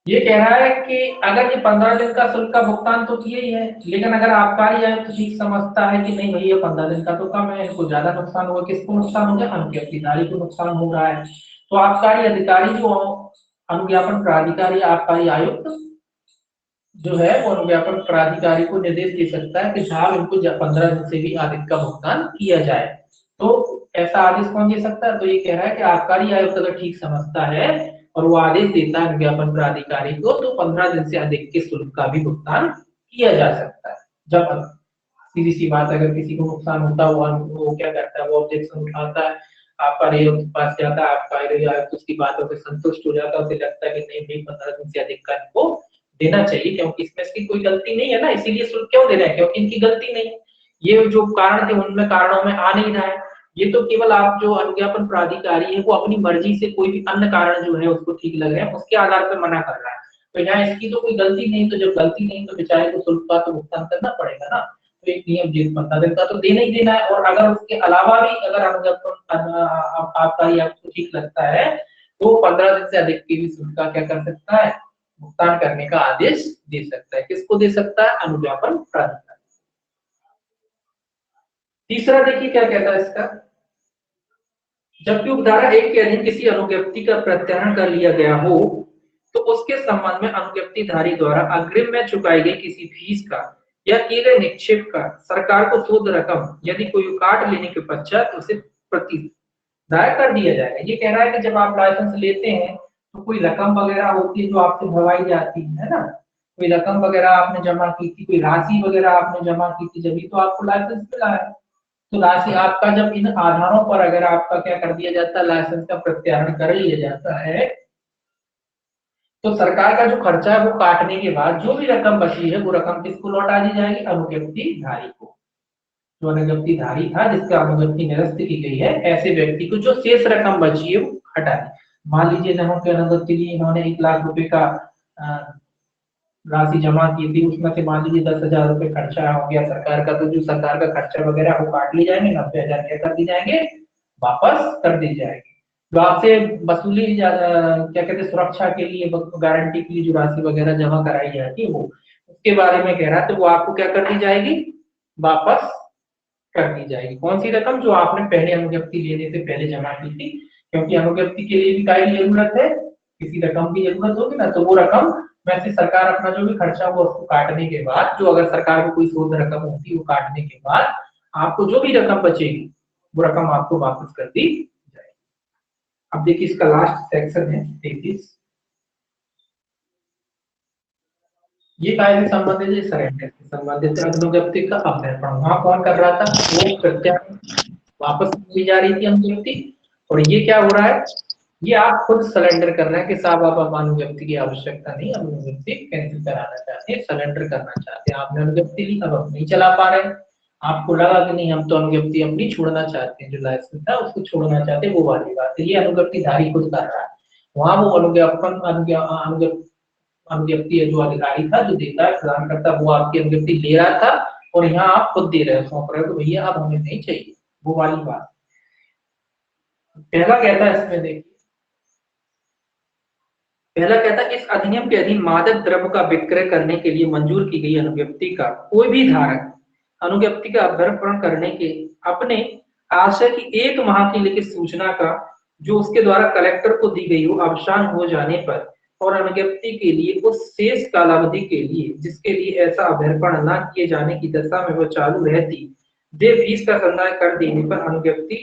ये कह रहा है कि अगर ये 15 दिन का शुल्क का भुगतान तो किया ही है, लेकिन अगर आबकारी आयोग तो ठीक समझता है कि नहीं भैया 15 दिन का तो कम है, इनको ज्यादा नुकसान होगा, किसको नुकसान हो गया, अनुज्ञप्तिधारी को नुकसान हो रहा है, तो आबकारी अधिकारी जो अनुज्ञापन प्राधिकारी आबकारी आयुक्त जो है वो अनुज्ञापन प्राधिकारी को निर्देश दे सकता है कि साहब इनको 15 दिन से भी अधिक का भुगतान किया जाए, तो ऐसा आदेश कौन दे सकता है, तो ये कह रहा है कि आबकारी आयुक्त अगर ठीक समझता है और वो आदेश देता है अनुज्ञापन प्राधिकारी को, तो 15 दिन से अधिक के शुल्क का भी भुगतान किया जा सकता है। जब सीधी सी बात, अगर किसी को नुकसान होता है वो क्या करता है, वो ऑब्जेक्शन उठाता है, आबकारी आयुक्त के पास जाता है, आबकारी आयुक्त उसकी बातों से संतुष्ट हो जाता है, उसे लगता है कि नहीं भाई 15 दिन से अधिक का इनको देना चाहिए, क्योंकि इसमें इसकी कोई गलती नहीं है ना, इसीलिए शुल्क क्यों दे रहे हैं, क्योंकि इनकी गलती नहीं, ये जो कारण थे उनमें कारणों में आ नहीं रहा है, ये तो केवल आप जो अनुज्ञापन प्राधिकारी है वो अपनी मर्जी से कोई भी अन्य कारण जो है उसको ठीक लग रहे हैं उसके आधार पर मना कर रहा है, तो यहाँ इसकी तो कोई गलती नहीं, तो जब गलती नहीं तो बेचारे को शुल्क का तो भुगतान करना पड़ेगा ना, तो एक नियम जिस 15 दिन का तो देना ही देना है, और अगर उसके अलावा भी अगर अनुज्ञापन आबकारी आपको ठीक लगता है तो 15 दिन से अधिक की भी शुल्क का क्या कर सकता है, भुगतान करने का आदेश दे सकता है, किसको दे सकता है, अनुज्ञापन प्राधिकारी। तीसरा देखिए क्या कहता है इसका, जबकि उपधारा 1 के अधीन किसी अनुज्ञप्ति का प्रत्याहार कर लिया गया हो, तो उसके संबंध में अनुज्ञप्तिधारी द्वारा अग्रिम में चुकाई गई किसी फीस का या किए गए निक्षेप का सरकार को शुद्ध रकम यदि कोई काट लेने के पश्चात उसे प्रतिदाय कर दिया जाएगा। ये कह रहा है कि जब आप लाइसेंस लेते हैं तो कोई रकम वगैरह होती है जो आपसे भरवाई जाती है ना, कोई रकम वगैरह आपने जमा की थी, कोई राशि वगैरह आपने जमा की थी, जब तो आपको लाइसेंस मिला है, तो राशि आपका जब इन आधारों पर अगर आपका क्या कर दिया जाता है, लाइसेंस का प्रत्याहार कर लिया जाता है, तो सरकार का जो खर्चा है वो काटने के बाद जो भी रकम बची है वो रकम किसको लौटा दी जाएगी? अनुज्ञप्ति धारी को। जो अनुज्ञप्ति धारी था जिसका अनुज्ञप्ति निरस्त की गई है, ऐसे व्यक्ति को जो शेष रकम बची है वो हटा दी। मान लीजिए जहां के अनुज्ञप्ति लिए इन्होंने 1,00,000 रुपए का राशि जमा की थी, उसमें से मान लीजिए 10,000 रुपए खर्चा हो गया सरकार का, तो जो सरकार का खर्चा वगैरह वो काट ली जाएंगे, 90,000 क्या कर दी जाएंगे? वापस कर दी जाएगी। जो आपसे वसूली क्या कहते हैं सुरक्षा के लिए, गारंटी के लिए जो राशि वगैरह जमा कराई जाती है वो, उसके बारे में कह रहा है, तो वो आपको क्या कर दी जाएगी? वापस कर दी जाएगी। कौन सी रकम? जो आपने पहले अनुज्ञप्ति लेने से पहले जमा की थी, क्योंकि अनुज्ञप्ति के लिए भी काय की जरूरत है, किसी रकम की जरूरत होगी ना, तो वो रकम में से सरकार अपना जो भी खर्चा हुआ उसको काटने के बाद, जो अगर सरकार को कोई शोध रकम होती है वो काटने के बाद आपको जो भी रकम बचेगी वो रकम आपको वापस कर दी जाएगी। अब देखिए इसका लास्ट सेक्शन है 33। ये काय से संबंधित है? सरेंडर से संबंधित है। अनुज्ञप्ति का अभ्यर्पण वहां कौन कर रहा था? वो प्रत्या वापस ली जा रही थी अनुज्ञप्ति, और ये क्या हो रहा है? ये आप खुद सरेंडर कर रहे हैं कि साहब आप अनुज्ञप्ति की आवश्यकता नहीं, अनुज्ञप्ति कैंसिल कराना चाहते हैं, सरेंडर करना चाहते हैं। आपने अनुज्ञप्ति ली, अब आप नहीं चला पा रहे हैं, आपको लगा कि नहीं हम तो अनुज्ञप्ति अपनी छोड़ना चाहते हैं, जो लाइसेंस था उसको छोड़ना चाहते हैं, वो वाली बात है। ये अनुज्ञप्ति धारी खुद कर रहा है। वहां वो अनुज्ञापन अनुज्ञप्ति जो अधिकारी था, जो देता है प्रदान करता, वो आपकी अनुज्ञप्ति ले रहा था, और यहाँ आप खुद दे रहे हो, सौंप रहे हो, तो भैया अब हमें नहीं चाहिए, वो वाली बात। पहला कहता है इसमें देखिए, पहला कहता है इस अधिनियम के अधीन मादक द्रव्य का विक्रय करने के लिए मंजूर की गई अनुज्ञप्ति का कोई भी धारक अनुज्ञप्ति का अभ्यर्पण करने के अपने आशय की 1 माह की लिखित सूचना का, जो उसके द्वारा कलेक्टर को दी गई हो, अवसान हो जाने पर और अनुज्ञप्ति के लिए उस शेष कालावधि के लिए जिसके लिए ऐसा अभ्यर्पण न किए जाने की दशा में वह चालू रहती, दे फीस का संदाय कर देने पर अनुज्ञप्ति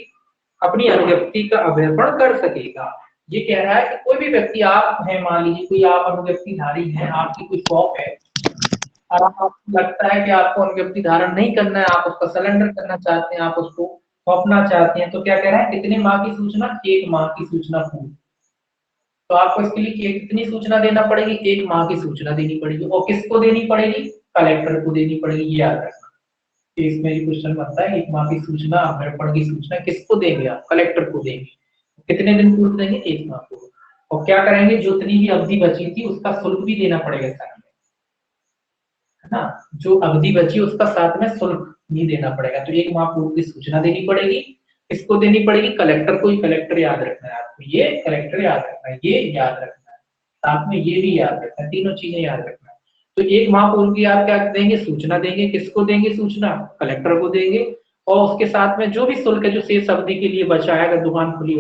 अपनी अनुज्ञप्ति का अभ्यर्पण कर सकेगा। ये कह रहा है कि कोई भी व्यक्ति, आप है मान लीजिए कोई आप अनुज्ञप्ति धारी हैं, आपकी कोई शॉप है और आपको लगता है कि आपको अनुज्ञप्ति धारण नहीं करना है, आप उसका सरेंडर करना चाहते हैं, आप उसको सौंपना चाहते हैं, तो क्या कह रहा है? कितने माह की सूचना? 1 माह की सूचना पूरी। तो आपको इसके लिए कितनी सूचना देना पड़ेगी? 1 माह की सूचना देनी पड़ेगी। और किसको देनी पड़ेगी? कलेक्टर को देनी पड़ेगी। ये याद रखना, इसमें ये क्वेश्चन बनता है, 1 माह की सूचना, अभ्यर्पण की सूचना किसको देंगे? आप कलेक्टर को देंगे। कितने दिन पूर्व देंगे? 1 माह पूर्व। और क्या करेंगे? जितनी भी अवधि बची थी उसका शुल्क भी देना पड़ेगा साथ में, है ना? जो अवधि बची उसका साथ में शुल्क भी देना पड़ेगा। तो 1 माह पूर्व की सूचना देनी पड़ेगी। किसको देनी पड़ेगी? कलेक्टर को ही। कलेक्टर याद रखना है आपको, ये कलेक्टर याद रखना है, ये याद रखना है, साथ में ये भी याद रखना है, तीनों चीजें याद रखना है। तो 1 माह पूर्व की आप क्या देंगे? सूचना देंगे। किसको देंगे सूचना? कलेक्टर को देंगे। और उसके साथ में जो भी शुल्क है जो शेष अवधि के लिए बचा है, अगर दुकान खुली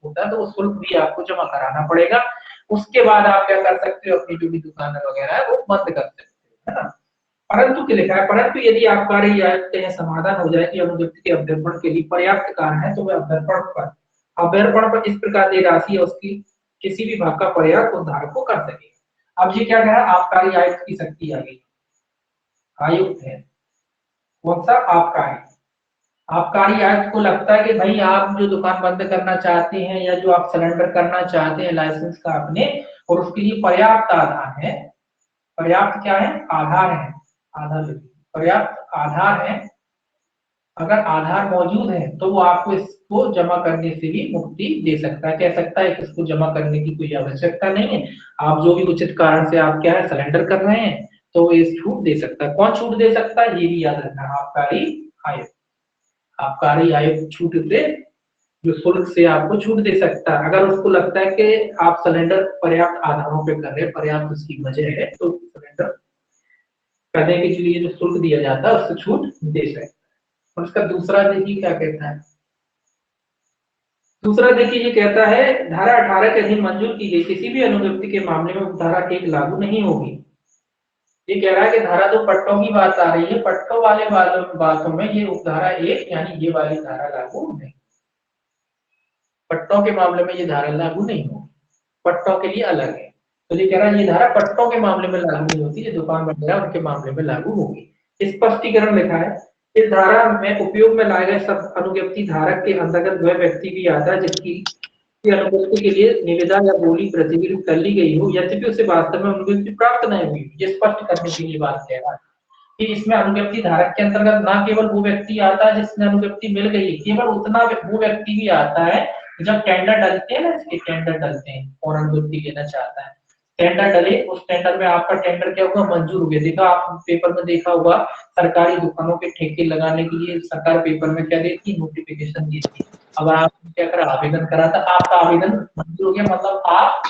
होता है तो वो शुल्क भी आपको जमा कराना पड़ेगा। उसके बाद आप क्या कर सकते हो? अपनी जो भी दुकान वगैरह है वो बंद कर सकते हो, है ना? परंतु क्या लिखा है? परंतु यदि आप कार्य या समाधान हो जाए कि अनुज्ञप्ति के अभ्यर्पण के लिए पर्याप्त कारण है, तो वह अभ्यर्पण पर इस प्रकार की राशि और उसकी किसी भी भाग का पर्याप्त उद्धार को कर सकेगा। अब ये क्या कह रहा है? आबकारी आयुक्त की शक्ति आ गई। आयुक्त है कौन सा? आबकारी। आबकारी आयुक्त को लगता है कि भाई आप जो दुकान बंद करना चाहते हैं या जो आप सरेंडर करना चाहते हैं लाइसेंस का अपने, और उसके लिए पर्याप्त आधार है। पर्याप्त क्या है? आधार है। आधार पर्याप्त आधार है। अगर आधार मौजूद है तो वो आपको इसको जमा करने से भी मुक्ति दे सकता है। कह सकता है कि इसको जमा करने की कोई आवश्यकता नहीं है, आप जो भी उचित कारण से आप क्या है सरेंडर कर रहे हैं, तो वो इस छूट दे सकता है। कौन छूट दे सकता है? ये भी याद रखना, आबकारी आयुक्त। आबकारी आयुक्त छूट से, जो शुल्क से आपको छूट दे सकता है, अगर उसको लगता है कि आप सिलेंडर पर्याप्त आधारों पे कर रहे हैं, पर्याप्त उसकी वजह है, तो सिलेंडर करने के लिए जो शुल्क दिया जाता है उससे छूट दे सकता है। और उसका दूसरा देखिए क्या कहता है। दूसरा देखिए ये कहता है धारा 18 के अधीन मंजूर की गई किसी भी अनुज्ञप्ति के मामले में धारा 1 लागू नहीं होगी। ये कह रहा है कि धारा 2 पट्टों की बात आ रही है, पट्टों वाले बातों में ये उपधारा 1 यानी ये वाली धारा लागू नहीं। पट्टों के मामले में ये धारा लागू नहीं होगी, पट्टों के लिए अलग है। तो ये कह रहा है ये धारा पट्टों के मामले में लागू नहीं होती, ये दुकान वगैरह उनके मामले में लागू होगी। स्पष्टीकरण लिखा है, इस धारा में उपयोग में लाए गए सब अनुज्ञप्ति धारक के अंतर्गत वह व्यक्ति भी आता है जिसकी की अनुपस्थिति के लिए निविदा या बोली प्रतिबिंबित कर ली गई हो, यद्यपि उसे वास्तव में अनुपस्थिति प्राप्त नहीं हुई, ये स्पष्ट करने के लिए बात कह रहा है कि इसमें अनुज्ञप्ति धारक के अंतर्गत ना केवल वो व्यक्ति आता है जिसने अनुज्ञप्ति मिल गई है, केवल उतना वो व्यक्ति भी आता है जब टेंडर डलते हैं ना, इसके टेंडर डलते हैं और अनुज्ञप्ति लेना चाहता है, टेंडर डले, उस टेंडर में आपका टेंडर क्या होगा, मंजूर हो गया। देखा आप पेपर में देखा होगा, सरकारी दुकानों के ठेके लगाने के लिए सरकार पेपर में क्या देती है, नोटिफिकेशन देती है। अब आपने क्या करा, आवेदन करा था, आपका आवेदन मंजूर हो गया, मतलब आप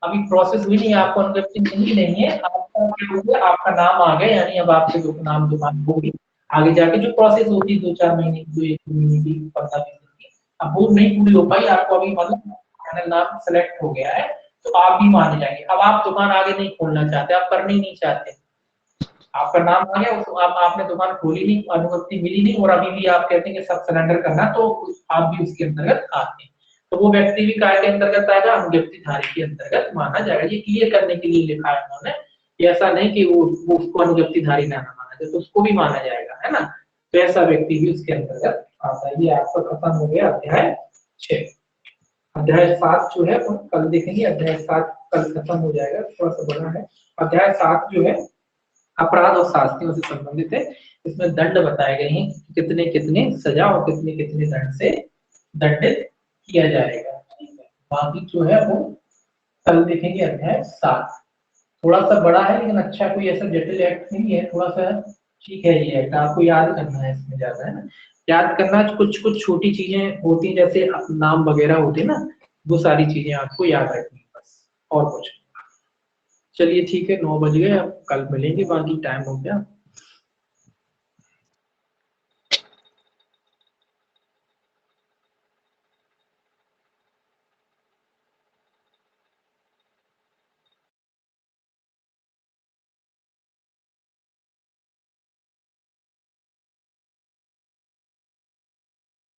अभी प्रोसेस हुई नहीं, आपको अनुज्ञप्ति मिली नहीं है, आपका क्या हो गया, आपका नाम आ गया, यानी अब आपके नाम दुकान होगी। आगे जाके जो प्रोसेस होती है 2-4 महीने की, जो 1 महीने की, 15 दिन की, अब वो नहीं पूरी हो पाई, आपको अभी मतलब फाइनल नाम सेलेक्ट हो गया है, तो आप भी माने जाएंगे। अब आप दुकान आगे नहीं खोलना चाहते, आप करना ही नहीं चाहते, आपका नाम आ गया, उस आपने दुकान खोली नहीं, अनुमति मिली नहीं, और अभी भी आप कहते हैं कि सब सरेंडर करना, तो आप भी उसके अंतर्गत आते हैं, तो वो व्यक्ति भी काय के अंतर्गत आएगा, अनुज्ञप्ति धारी के अंतर्गत माना जाएगा। ये क्लियर करने के लिए लिखा है उन्होंने, ऐसा नहीं कि वो उसको अनुज्ञप्ति धारी ना माना जाए, तो उसको भी माना जाएगा, है ना, तो ऐसा व्यक्ति भी उसके अंतर्गत आता है। ये आपका खत्म हो गया अध्याय 6। अध्याय 7 जो है वो कल देखेंगे, अध्याय 7 कल खत्म हो जाएगा, थोड़ा सा बड़ा है। अध्याय 7 जो है अपराध और शास्तियों से संबंधित है, इसमें दंड बताए गए हैं, कितने कितने सजा और कितने कितने दंड से दंडित किया जाएगा। बाकी जो है वो कल देखेंगे अध्याय 7। थोड़ा सा बड़ा है लेकिन अच्छा, कोई ऐसा जटिल एक्ट नहीं है, थोड़ा सा ठीक है ये एक्ट, आपको याद करना है इसमें ज्यादा, है ना, याद करना, कुछ कुछ छोटी चीजें होती हैं जैसे नाम वगैरह होते हैं ना, वो सारी चीजें आपको याद रखनी है बस, और कुछ। चलिए ठीक है, 9 बज गए, अब कल मिलेंगे, बाकी टाइम हो गया।